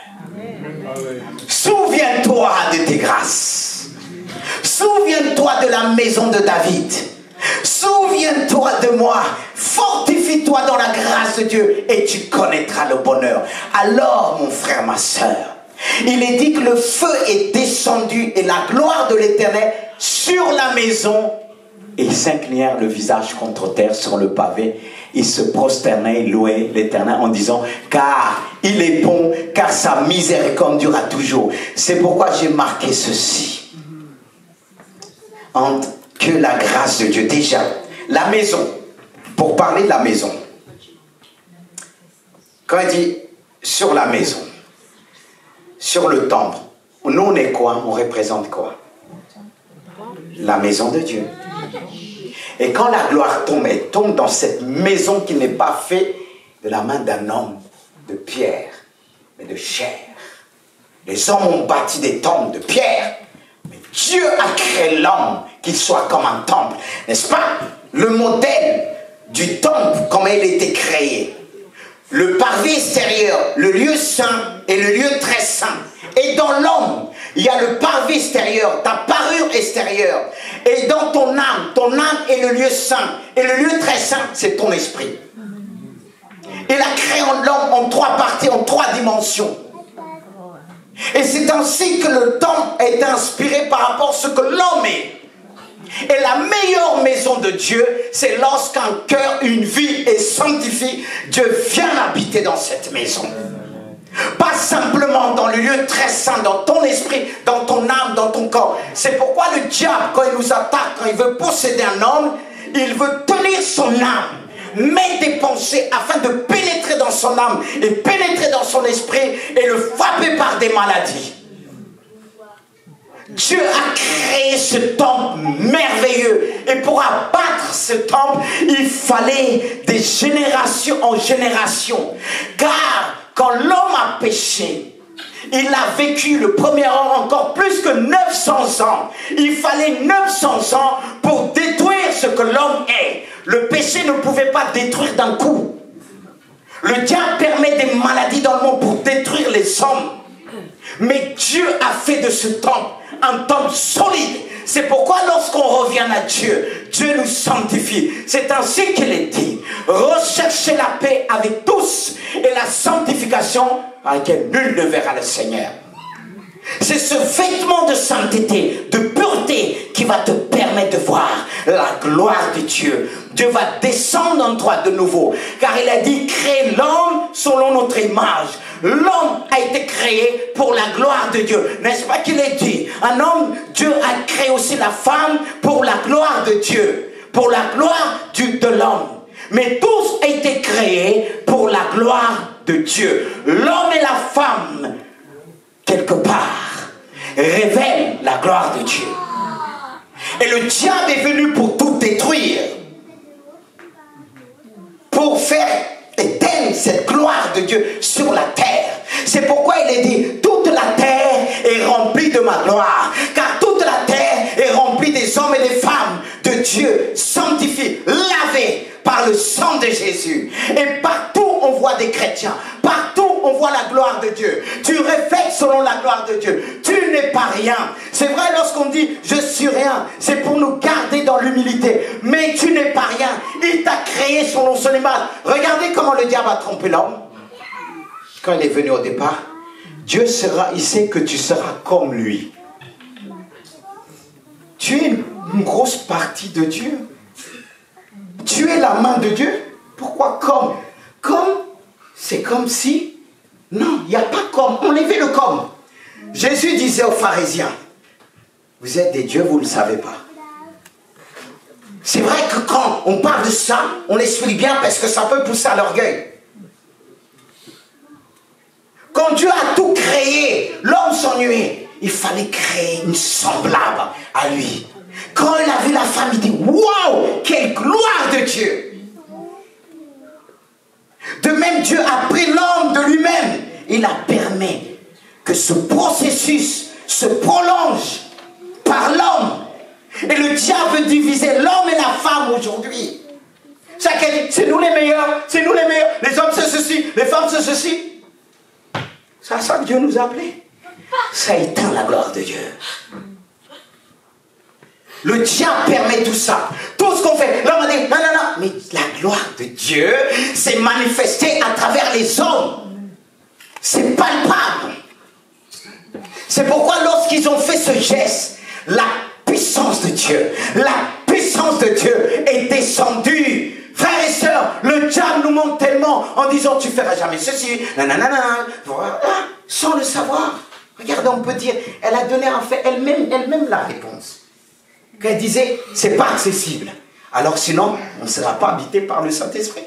Souviens-toi de tes grâces. Souviens-toi de la maison de David. Souviens-toi de moi. Fortifie-toi dans la grâce de Dieu et tu connaîtras le bonheur. Alors, mon frère, ma soeur, il est dit que le feu est descendu et la gloire de l'Éternel sur la maison. Et ils s'inclinèrent le visage contre terre sur le pavé. Ils se prosternaient et louaient l'Éternel en disant, car il est bon, car sa miséricorde durera toujours. C'est pourquoi j'ai marqué ceci. Que la grâce de Dieu, déjà, la maison, pour parler de la maison, quand il dit sur la maison, sur le temple, nous on est quoi? On représente quoi? La maison de Dieu. Et quand la gloire tombe, elle tombe dans cette maison qui n'est pas faite de la main d'un homme de pierre, mais de chair. Les hommes ont bâti des temples de pierre, mais Dieu a créé l'homme qu'il soit comme un temple. N'est-ce pas? Le modèle du temple, comment il a été créé. Le parvis extérieur, le lieu saint et le lieu très saint. Et dans l'homme, il y a le parvis extérieur, ta parure extérieure. Et dans ton âme est le lieu saint. Et le lieu très saint, c'est ton esprit. Il a créé l'homme en 3 parties, en 3 dimensions. Et c'est ainsi que le temple est inspiré par rapport à ce que l'homme est. Et la meilleure maison de Dieu, c'est lorsqu'un cœur, une vie est sanctifiée, Dieu vient habiter dans cette maison. Pas simplement dans le lieu très saint, dans ton esprit, dans ton âme, dans ton corps. C'est pourquoi le diable, quand il nous attaque, quand il veut posséder un homme, il veut tenir son âme, mettre des pensées afin de pénétrer dans son âme et pénétrer dans son esprit et le frapper par des maladies. Dieu a créé ce temple merveilleux. Et pour abattre ce temple, il fallait des générations en génération. Car quand l'homme a péché, il a vécu le premier homme encore plus que 900 ans. Il fallait 900 ans pour détruire ce que l'homme est. Le péché ne pouvait pas détruire d'un coup. Le diable permet des maladies dans le monde pour détruire les hommes. Mais Dieu a fait de ce temple un temple solide. C'est pourquoi lorsqu'on revient à Dieu, Dieu nous sanctifie. C'est ainsi qu'il est dit. Recherchez la paix avec tous et la sanctification avec laquelle nul ne verra le Seigneur. C'est ce vêtement de sainteté, de pureté qui va te permettre de voir la gloire de Dieu. Dieu va descendre en toi de nouveau. Car il a dit, créer l'homme selon notre image. L'homme a été créé pour la gloire de Dieu. N'est-ce pas qu'il est dit? Un homme, Dieu a créé aussi la femme pour la gloire de Dieu. Pour la gloire de l'homme. Mais tous ont été créés pour la gloire de Dieu. L'homme et la femme, quelque part, révèlent la gloire de Dieu. Et le diable est venu pour tout détruire. Pour faire éteindre cette gloire de Dieu sur la terre. C'est pourquoi il est dit, toute la terre est remplie de ma gloire. Car toute la terre est remplie des hommes et des femmes de Dieu, sanctifiés, lavés par le sang de Jésus. Et partout on voit des chrétiens. Partout on voit la gloire de Dieu. Tu reflètes selon la gloire de Dieu. Tu n'es pas rien. C'est vrai lorsqu'on dit je suis rien. C'est pour nous garder dans l'humilité. Mais tu n'es pas rien. Il t'a créé selon son image. Regardez comment le diable a trompé l'homme. Quand il est venu au départ, Dieu il sait que tu seras comme lui. Tu es une grosse partie de Dieu. Tu es la main de Dieu. Pourquoi comme? Comme, c'est comme si... Non, il n'y a pas comme. Enlevez le comme. Jésus disait aux pharisiens, vous êtes des dieux, vous ne le savez pas. C'est vrai que quand on parle de ça, on explique bien parce que ça peut pousser à l'orgueil. Quand Dieu a tout créé, l'homme s'ennuyait. Il fallait créer une semblable à lui. Quand il a vu la femme, il dit, waouh, quelle gloire de Dieu. De même, Dieu a pris l'homme de lui-même. Il a permis que ce processus se prolonge par l'homme. Et le diable veut diviser l'homme et la femme aujourd'hui. C'est nous les meilleurs, c'est nous les meilleurs. Les hommes c'est ceci, les femmes c'est ceci. C'est à ça que Dieu nous a appelés. Ça éteint la gloire de Dieu. Le diable permet tout ça. Tout ce qu'on fait. L'homme a dit, non, non, non. Mais la gloire de Dieu s'est manifestée à travers les hommes. C'est palpable. C'est pourquoi lorsqu'ils ont fait ce geste, la puissance de Dieu est descendue. Frères et sœurs, le diable nous montre tellement en disant tu ne feras jamais ceci, nanana, voilà, sans le savoir. Regardez, on peut dire, elle a donné en fait elle-même la réponse. Qu'elle disait, c'est pas accessible. Alors sinon, on ne sera pas habité par le Saint-Esprit.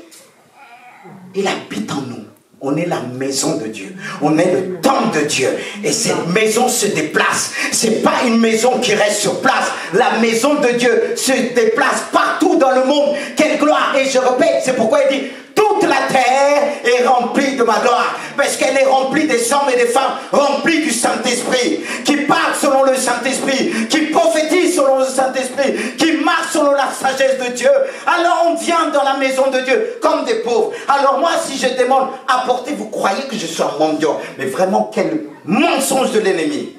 Il habite en nous. On est la maison de Dieu. On est le temple de Dieu. Et cette maison se déplace. C'est pas une maison qui reste sur place. La maison de Dieu se déplace partout dans le monde. Quelle gloire! Et je répète, c'est pourquoi il dit, toute la terre est remplie de ma gloire. Parce qu'elle est remplie des hommes et des femmes remplis du Saint-Esprit. Qui parlent selon le Saint-Esprit. Qui prophétisent selon le Saint-Esprit. Qui marchent selon la sagesse de Dieu. Alors on vient dans la maison de Dieu comme des pauvres. Alors moi, si je demande, apportez, vous croyez que je suis un mendiant. Mais vraiment, quel mensonge de l'ennemi.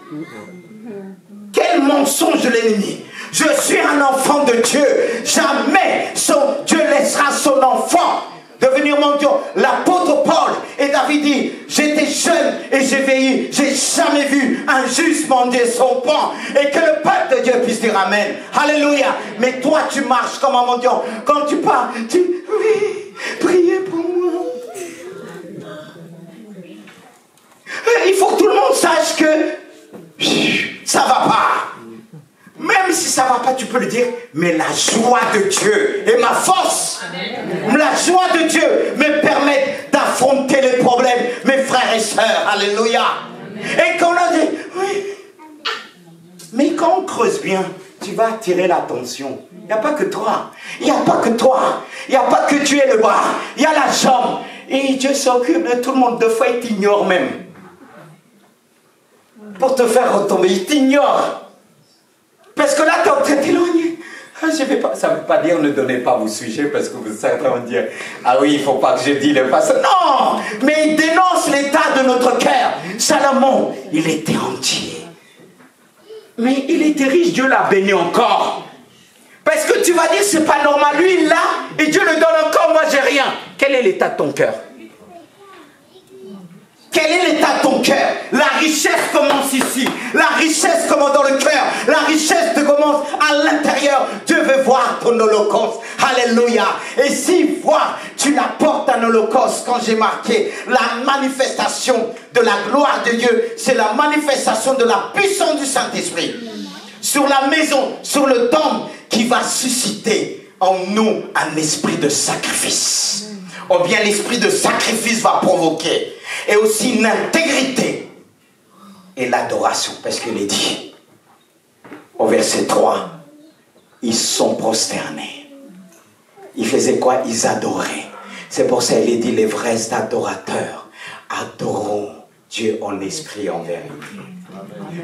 Quel mensonge de l'ennemi. Je suis un enfant de Dieu. Jamais Dieu laissera son enfant devenir mendiant. L'apôtre Paul et David dit, j'étais jeune et j'ai vieilli, j'ai jamais vu un juste mendier son pain. Et que le peuple de Dieu puisse dire amen. Alléluia. Mais toi tu marches comme un mendiant. Quand tu parles, oui, priez pour moi. Il faut que tout le monde sache que ça va pas. Même si ça ne va pas, tu peux le dire, mais la joie de Dieu est ma force. Amen. La joie de Dieu me permet d'affronter les problèmes, mes frères et sœurs. Alléluia. Amen. Et quand on a dit, oui. Mais quand on creuse bien, tu vas attirer l'attention. Il n'y a pas que toi. Il n'y a pas que toi. Il n'y a pas que tu es le bras. Il y a la jambe. Et Dieu s'occupe de tout le monde. Deux fois, il t'ignore même. Pour te faire retomber, il t'ignore. Parce que là, tu es en train de t'éloigner. Ah, je vais pas. Ça ne veut pas dire ne donnez pas vos sujets parce que vous êtes en train de dire ah oui, il ne faut pas que je dise le passé. Non, mais il dénonce l'état de notre cœur. Salomon, il était entier. Mais il était riche, Dieu l'a béni encore. Parce que tu vas dire, c'est pas normal, lui il l'a, et Dieu le donne encore, moi j'ai rien. Quel est l'état de ton cœur? Quel est l'état de ton cœur? La richesse commence ici. La richesse commence dans le cœur. La richesse te commence à l'intérieur. Dieu veut voir ton holocauste. Alléluia. Et s'il voit, tu l'apportes un holocauste. Quand j'ai marqué la manifestation de la gloire de Dieu, c'est la manifestation de la puissance du Saint-Esprit. Sur la maison, sur le temple, qui va susciter en nous un esprit de sacrifice. Ou bien l'esprit de sacrifice va provoquer. Et aussi une intégrité et l'adoration. Parce qu'il est dit au verset 3, ils sont prosternés. Ils faisaient quoi? Ils adoraient. C'est pour ça qu'il est dit, les vrais adorateurs adoreront Dieu en esprit et en vérité.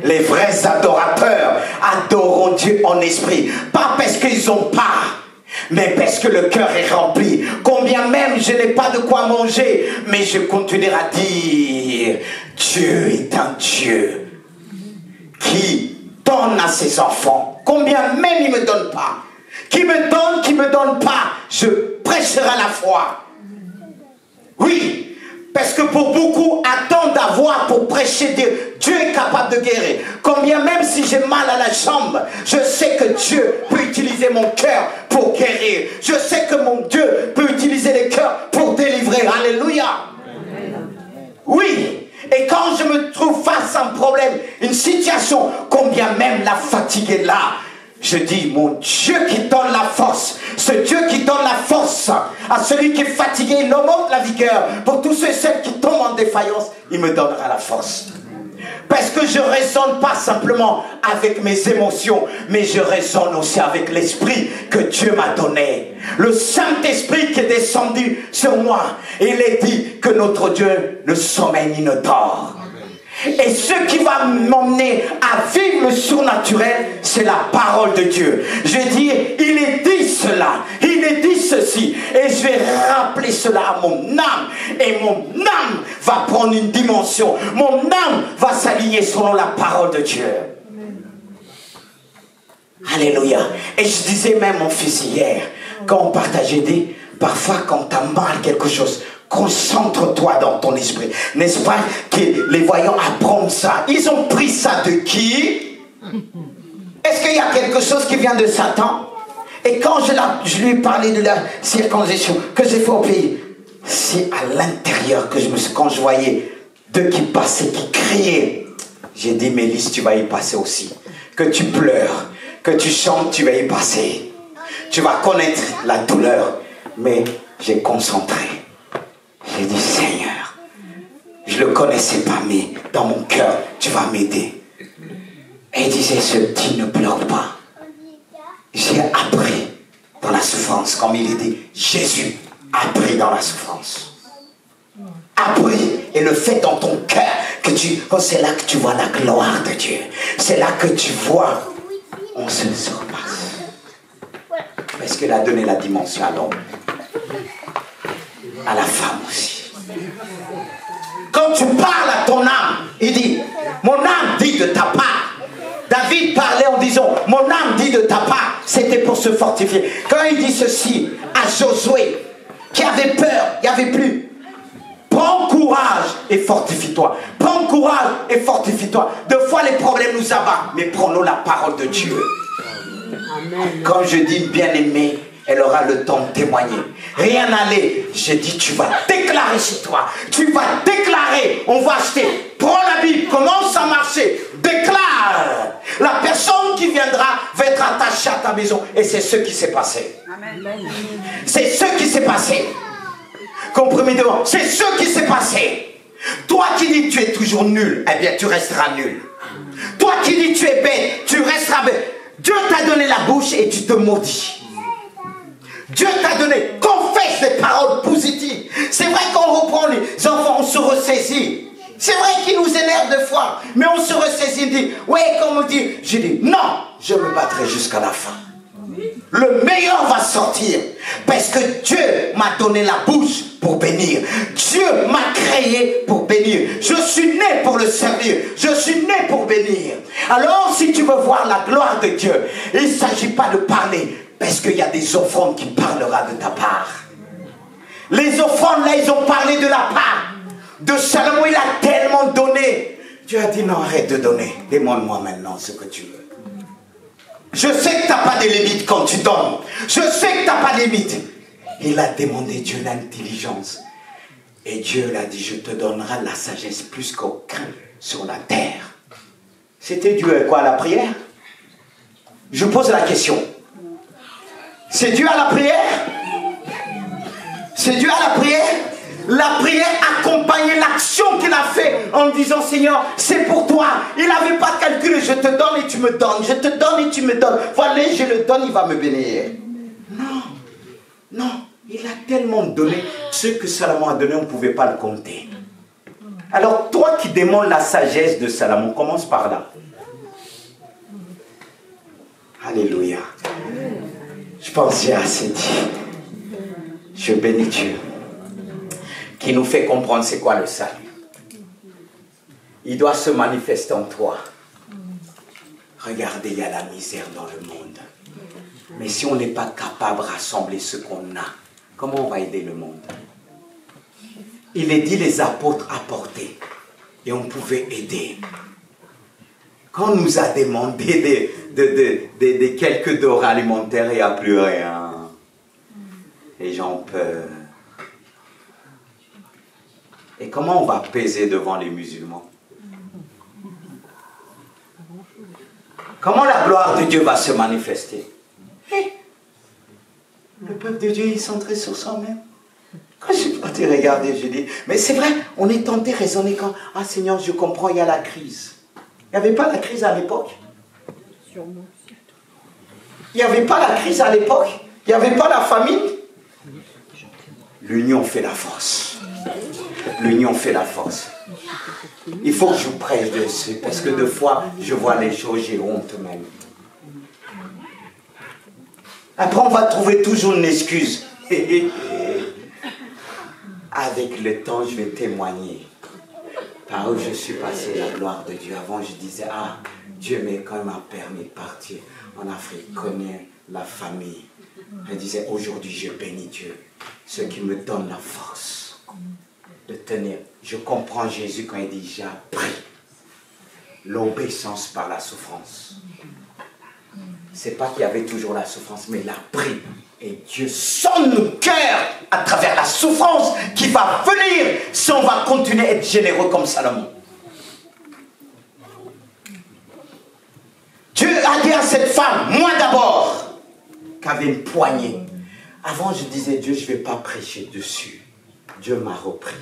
Les vrais adorateurs adoreront Dieu en esprit. Pas parce qu'ils ont pas, mais parce que le cœur est rempli. Combien même je n'ai pas de quoi manger, mais je continuerai à dire, Dieu est un Dieu qui donne à ses enfants. Combien même il ne me donne pas. Qui me donne pas, je prêcherai la foi. Oui. Parce que pour beaucoup, attendent d'avoir pour prêcher Dieu. Dieu est capable de guérir. Combien même si j'ai mal à la jambe, je sais que Dieu peut utiliser mon cœur pour guérir. Je sais que mon Dieu peut utiliser les cœurs pour délivrer. Alléluia. Oui. Et quand je me trouve face à un problème, une situation, combien même la fatigue est là, je dis, mon Dieu qui donne la force, ce Dieu qui donne la force à celui qui est fatigué, il augmente la vigueur. Pour tous ceux et celles qui tombent en défaillance, il me donnera la force. Parce que je ne raisonne pas simplement avec mes émotions, mais je raisonne aussi avec l'esprit que Dieu m'a donné. Le Saint-Esprit qui est descendu sur moi. Et il est dit que notre Dieu ne sommeille ni ne dort. Et ce qui va m'emmener à vivre le surnaturel, c'est la parole de Dieu. Je dis, il est dit cela, il est dit ceci, et je vais rappeler cela à mon âme, et mon âme va prendre une dimension, mon âme va s'aligner selon la parole de Dieu. Alléluia. Et je disais même mon fils hier, quand on partageait des, parfois quand tu as mal quelque chose, concentre-toi dans ton esprit. N'est-ce pas que les voyants apprennent ça? Ils ont pris ça de qui? Est-ce qu'il y a quelque chose qui vient de Satan? Et quand je lui ai parlé de la circoncision que j'ai fait au pays, c'est à l'intérieur que quand je voyais deux qui passaient, qui criaient, j'ai dit, Mélisse, tu vas y passer aussi. Que tu pleures, que tu chantes, tu vas y passer. Tu vas connaître la douleur. Mais j'ai concentré. J'ai dit, Seigneur, je ne le connaissais pas, mais dans mon cœur, tu vas m'aider. Et il disait, ce petit ne pleure pas. J'ai appris dans la souffrance, comme il dit, Jésus a appris dans la souffrance. Appris et le fait dans ton cœur, que c'est là que tu vois la gloire de Dieu. C'est là que tu vois, on se surpasse. Parce qu'il a donné la dimension à l'homme. À la femme aussi. Quand tu parles à ton âme, il dit, mon âme dit de ta part. David parlait en disant, mon âme dit de ta part. C'était pour se fortifier. Quand il dit ceci à Josué, qui avait peur, il n'y avait plus. Prends courage et fortifie-toi. Prends courage et fortifie-toi. Deux fois les problèmes nous abattent, mais prenons la parole de Dieu. Amen. Quand je dis bien-aimé, elle aura le temps de témoigner. Rien n'allait. J'ai dit, tu vas déclarer chez toi. Tu vas déclarer. On va acheter. Prends la Bible. Commence à marcher. Déclare. La personne qui viendra va être attachée à ta maison. Et c'est ce qui s'est passé. Amen. C'est ce qui s'est passé. Comprenez-moi. C'est ce qui s'est passé. Toi qui dis que tu es toujours nul, eh bien tu resteras nul. Toi qui dis que tu es bête, tu resteras bête. Dieu t'a donné la bouche et tu te maudis. Dieu t'a donné, confesse des paroles positives. C'est vrai qu'on reprend les enfants, on se ressaisit. C'est vrai qu'ils nous énervent des fois, mais on se ressaisit et dit, ouais, comme on dit, je dis, non, je me battrai jusqu'à la fin. Le meilleur va sortir. Parce que Dieu m'a donné la bouche pour bénir. Dieu m'a créé pour bénir. Je suis né pour le servir. Je suis né pour bénir. Alors si tu veux voir la gloire de Dieu, il ne s'agit pas de parler. Parce qu'il y a des offrandes qui parleront de ta part. Les offrandes là, ils ont parlé de la part de Salomon. Il a tellement donné. Dieu a dit non, arrête de donner. Demande-moi maintenant ce que tu veux. Je sais que tu n'as pas de limite quand tu donnes. Je sais que tu n'as pas de limite. Il a demandé Dieu l'intelligence. Et Dieu l'a dit, je te donnerai la sagesse plus qu'aucun sur la terre. C'était dû à quoi, à la prière? Je pose la question. C'est dû à la prière? C'est dû à la prière? La prière accompagnait l'action qu'il a fait en disant Seigneur, c'est pour toi. Il n'avait pas calculé, je te donne et tu me donnes. Je te donne et tu me donnes. Voilà, je le donne, il va me bénir. Non, non, il a tellement donné. Ce que Salomon a donné, on ne pouvait pas le compter. Alors toi qui demandes la sagesse de Salomon, commence par là. Alléluia. Je pense que j'ai assez dit. Je bénis Dieu qui nous fait comprendre c'est quoi le salut. Il doit se manifester en toi. Regardez, il y a la misère dans le monde. Mais si on n'est pas capable de rassembler ce qu'on a, comment on va aider le monde? Il est dit les apôtres apportaient et on pouvait aider. Quand on nous a demandé de quelques denrées alimentaires, il n'y a plus rien. Les gens ont peur. Et comment on va peser devant les musulmans? Comment la gloire de Dieu va se manifester? Le peuple de Dieu est centré sur soi-même. Quand je suis parti regarder, je dis, mais c'est vrai, on est tenté de raisonner quand, ah Seigneur, je comprends, il y a la crise. Il n'y avait pas la crise à l'époque. Il n'y avait pas la crise à l'époque. Il n'y avait pas la famine. L'union fait la force. L'union fait la force. Il faut que je vous prêche dessus, parce que deux fois, je vois les choses, j'ai honte même. Après, on va trouver toujours une excuse. Avec le temps, je vais témoigner. Par où je suis passé, la gloire de Dieu. Avant, je disais, ah, Dieu m'a quand même permis de partir en Afrique, connaître la famille. Je disais, aujourd'hui, je bénis Dieu, ce qui me donne la force de tenir. Je comprends Jésus quand il dit, j'ai appris l'obéissance par la souffrance. C'est pas qu'il y avait toujours la souffrance, mais il a pris. Et Dieu sonne nos cœurs à travers la souffrance qui va venir si on va continuer à être généreux comme Salomon. Dieu a dit à cette femme, moi d'abord, qu'avait une poignée. Avant, je disais, Dieu, je ne vais pas prêcher dessus. Dieu m'a repris.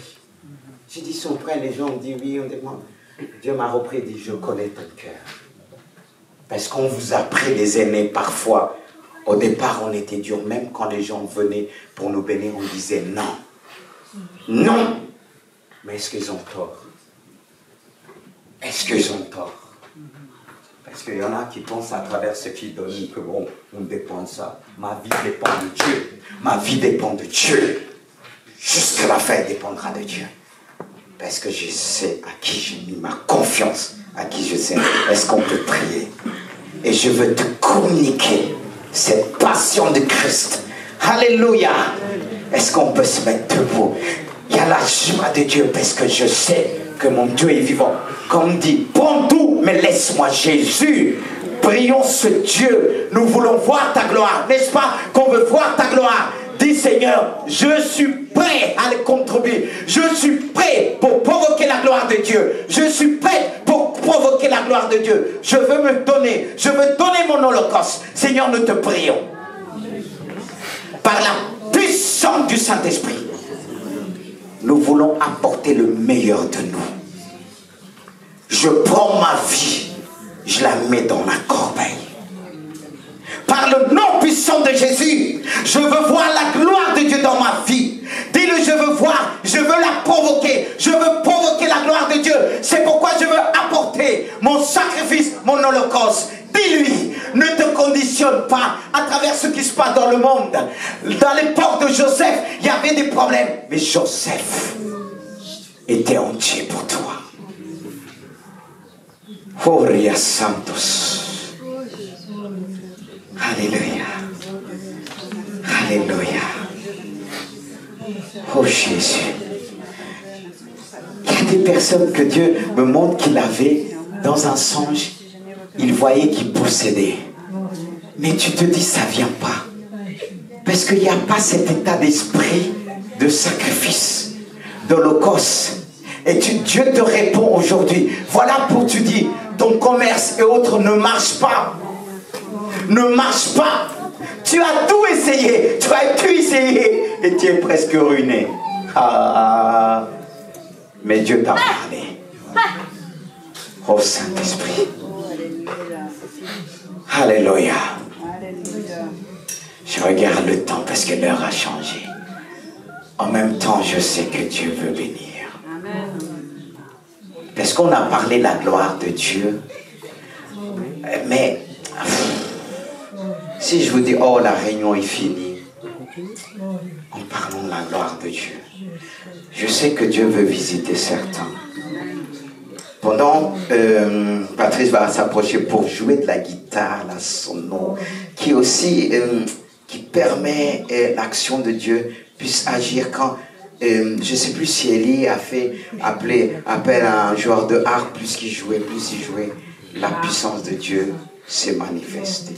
J'ai dit, son frère, les gens me disent, oui, on demande. Dieu m'a repris et dit, je connais ton cœur. Parce qu'on vous a pris les aînés parfois. Au départ, on était dur. Même quand les gens venaient pour nous bénir, on disait non. Non. Mais est-ce qu'ils ont tort? Est-ce qu'ils ont tort? Parce qu'il y en a qui pensent à travers ce qu'ils donnent que bon, on dépend de ça. Ma vie dépend de Dieu. Ma vie dépend de Dieu. Jusque la fin dépendra de Dieu. Parce que je sais à qui j'ai mis ma confiance. À qui je sais. Est-ce qu'on peut prier? Et je veux te communiquer cette passion de Christ. Alléluia. Est-ce qu'on peut se mettre debout? Il y a la joie de Dieu parce que je sais que mon Dieu est vivant. Comme dit, prends tout, mais laisse-moi Jésus. Prions ce Dieu. Nous voulons voir ta gloire. N'est-ce pas qu'on veut voir ta gloire? Dis Seigneur, je suis prêt à le contribuer. Je suis prêt pour provoquer la gloire de Dieu. Je suis prêt pour provoquer la gloire de Dieu. Je veux me donner. Je veux donner mon holocauste. Seigneur, nous te prions. Par la puissance du Saint-Esprit, nous voulons apporter le meilleur de nous. Je prends ma vie, je la mets dans la corbeille. Par le nom puissant de Jésus, je veux voir la gloire de Dieu dans ma vie. Dis-le, je veux voir, je veux la provoquer. Je veux provoquer la gloire de Dieu. C'est pourquoi je veux apporter mon sacrifice, mon holocauste. Dis-lui, ne te conditionne pas à travers travers ce qui se passe dans le monde. Dans l'époque de Joseph, il y avait des problèmes. Mais Joseph était entier pour toi. Oria Santos. Alléluia. Alléluia. Oh Jésus. Il y a des personnes que Dieu me montre qu'il avait dans un songe. Il voyait qu'il possédait. Mais tu te dis, ça ne vient pas. Parce qu'il n'y a pas cet état d'esprit de sacrifice, d'holocauste. Et Dieu te répond aujourd'hui. Voilà pour tu dis, ton commerce et autres ne marchent pas. Ne marche pas. Tu as tout essayé. Tu as tout essayé. Et tu es presque ruiné. Ah. Mais Dieu t'a parlé. Oh Saint-Esprit. Alléluia. Je regarde le temps parce que l'heure a changé. En même temps, je sais que Dieu veut bénir. Parce qu'on a parlé de la gloire de Dieu. Mais si je vous dis, oh, la réunion est finie, en parlant de la gloire de Dieu, je sais que Dieu veut visiter certains. Pendant, Patrice va s'approcher pour jouer de la guitare, la sono, qui aussi, qui permet l'action de Dieu puisse agir quand, je ne sais plus si Élie a fait appel à un joueur de harpe, plus il jouait, la puissance de Dieu s'est manifestée.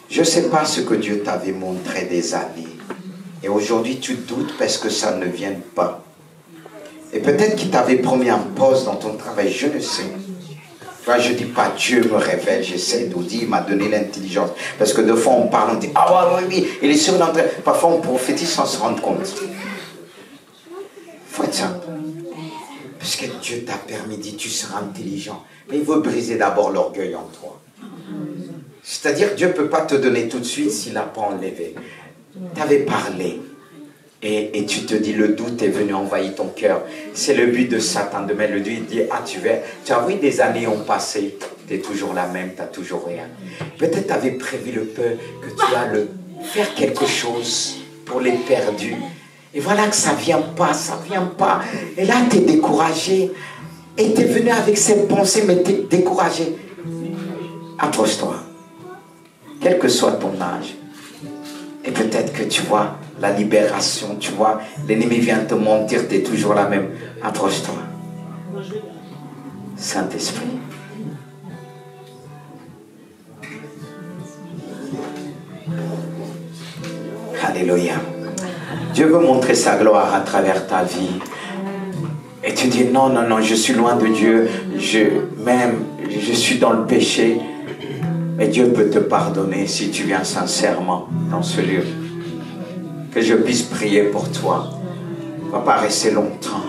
Je ne sais pas ce que Dieu t'avait montré des années. Et aujourd'hui, tu doutes parce que ça ne vient pas. Et peut-être qu'il t'avait promis un poste dans ton travail, je ne sais. Toi, je ne dis pas Dieu me révèle, j'essaie de dire, il m'a donné l'intelligence. Parce que de fois, on parle, on dit, ah oui, il est sûr d'entrer. Parfois, on prophétise sans se rendre compte. Il faut être simple. Parce que Dieu t'a permis, dit, tu seras intelligent. Mais il veut briser d'abord l'orgueil en toi. C'est-à-dire, Dieu ne peut pas te donner tout de suite s'il n'a pas enlevé. Tu avais parlé. Et tu te dis, le doute est venu envahir ton cœur. C'est le but de Satan, de mettre le doute. Il dit, ah, tu as vu, des années ont passé. Tu es toujours la même, tu n'as toujours rien. Peut-être tu avais prévu le peu que tu vas faire quelque chose pour les perdus. Et voilà que ça ne vient pas, ça ne vient pas. Et là, tu es découragé. Et tu es venu avec cette pensée, mais tu es découragé. Approche-toi. Quel que soit ton âge. Et peut-être que tu vois la libération, tu vois, l'ennemi vient te mentir, tu es toujours la même. Approche-toi. Saint-Esprit. Alléluia. Dieu veut montrer sa gloire à travers ta vie. Et tu dis, non, je suis loin de Dieu. Je suis dans le péché. Mais Dieu peut te pardonner si tu viens sincèrement dans ce lieu. Que je puisse prier pour toi. On ne va pas rester longtemps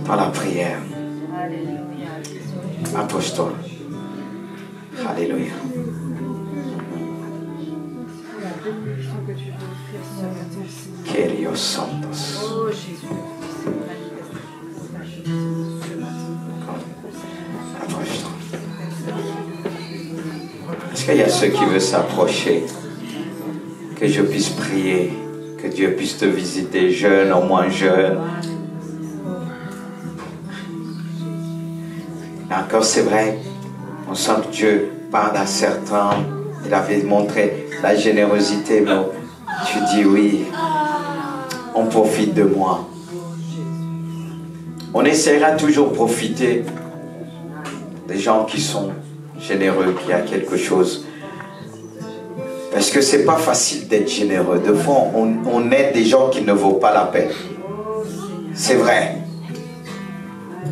dans la prière. Approche-toi. Alléluia. Kyrios Santos. Approche-toi. Est-ce qu'il y a ceux qui veulent s'approcher? Que je puisse prier, que Dieu puisse te visiter, jeune ou moins jeune. Et encore, c'est vrai, on sent que Dieu parle à certains. Il avait montré la générosité, mais tu dis oui, on profite de moi. On essaiera toujours de profiter des gens qui sont généreux, qui a quelque chose. Parce que c'est pas facile d'être généreux. De fois, on aide des gens qui ne vaut pas la peine. C'est vrai.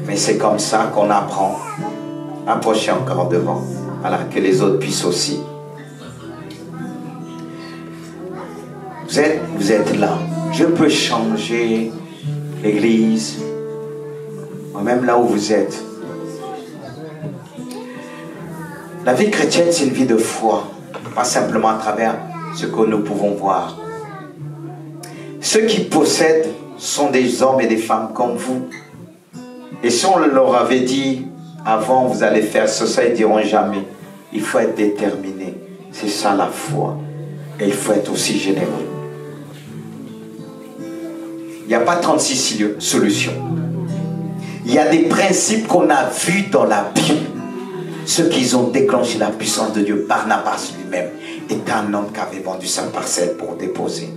Mais c'est comme ça qu'on apprend. Approchez encore devant. Voilà, que les autres puissent aussi. Vous êtes là. Je peux changer l'église. Même là où vous êtes. La vie chrétienne, c'est une vie de foi. Pas simplement à travers ce que nous pouvons voir. Ceux qui possèdent sont des hommes et des femmes comme vous. Et si on leur avait dit avant, vous allez faire ça, ils diront jamais. Il faut être déterminé. C'est ça la foi. Et il faut être aussi généreux. Il n'y a pas 36 solutions. Il y a des principes qu'on a vus dans la Bible. Ceux qui ont déclenché la puissance de Dieu. Barnabas lui-même était un homme qui avait vendu sa parcelle pour déposer.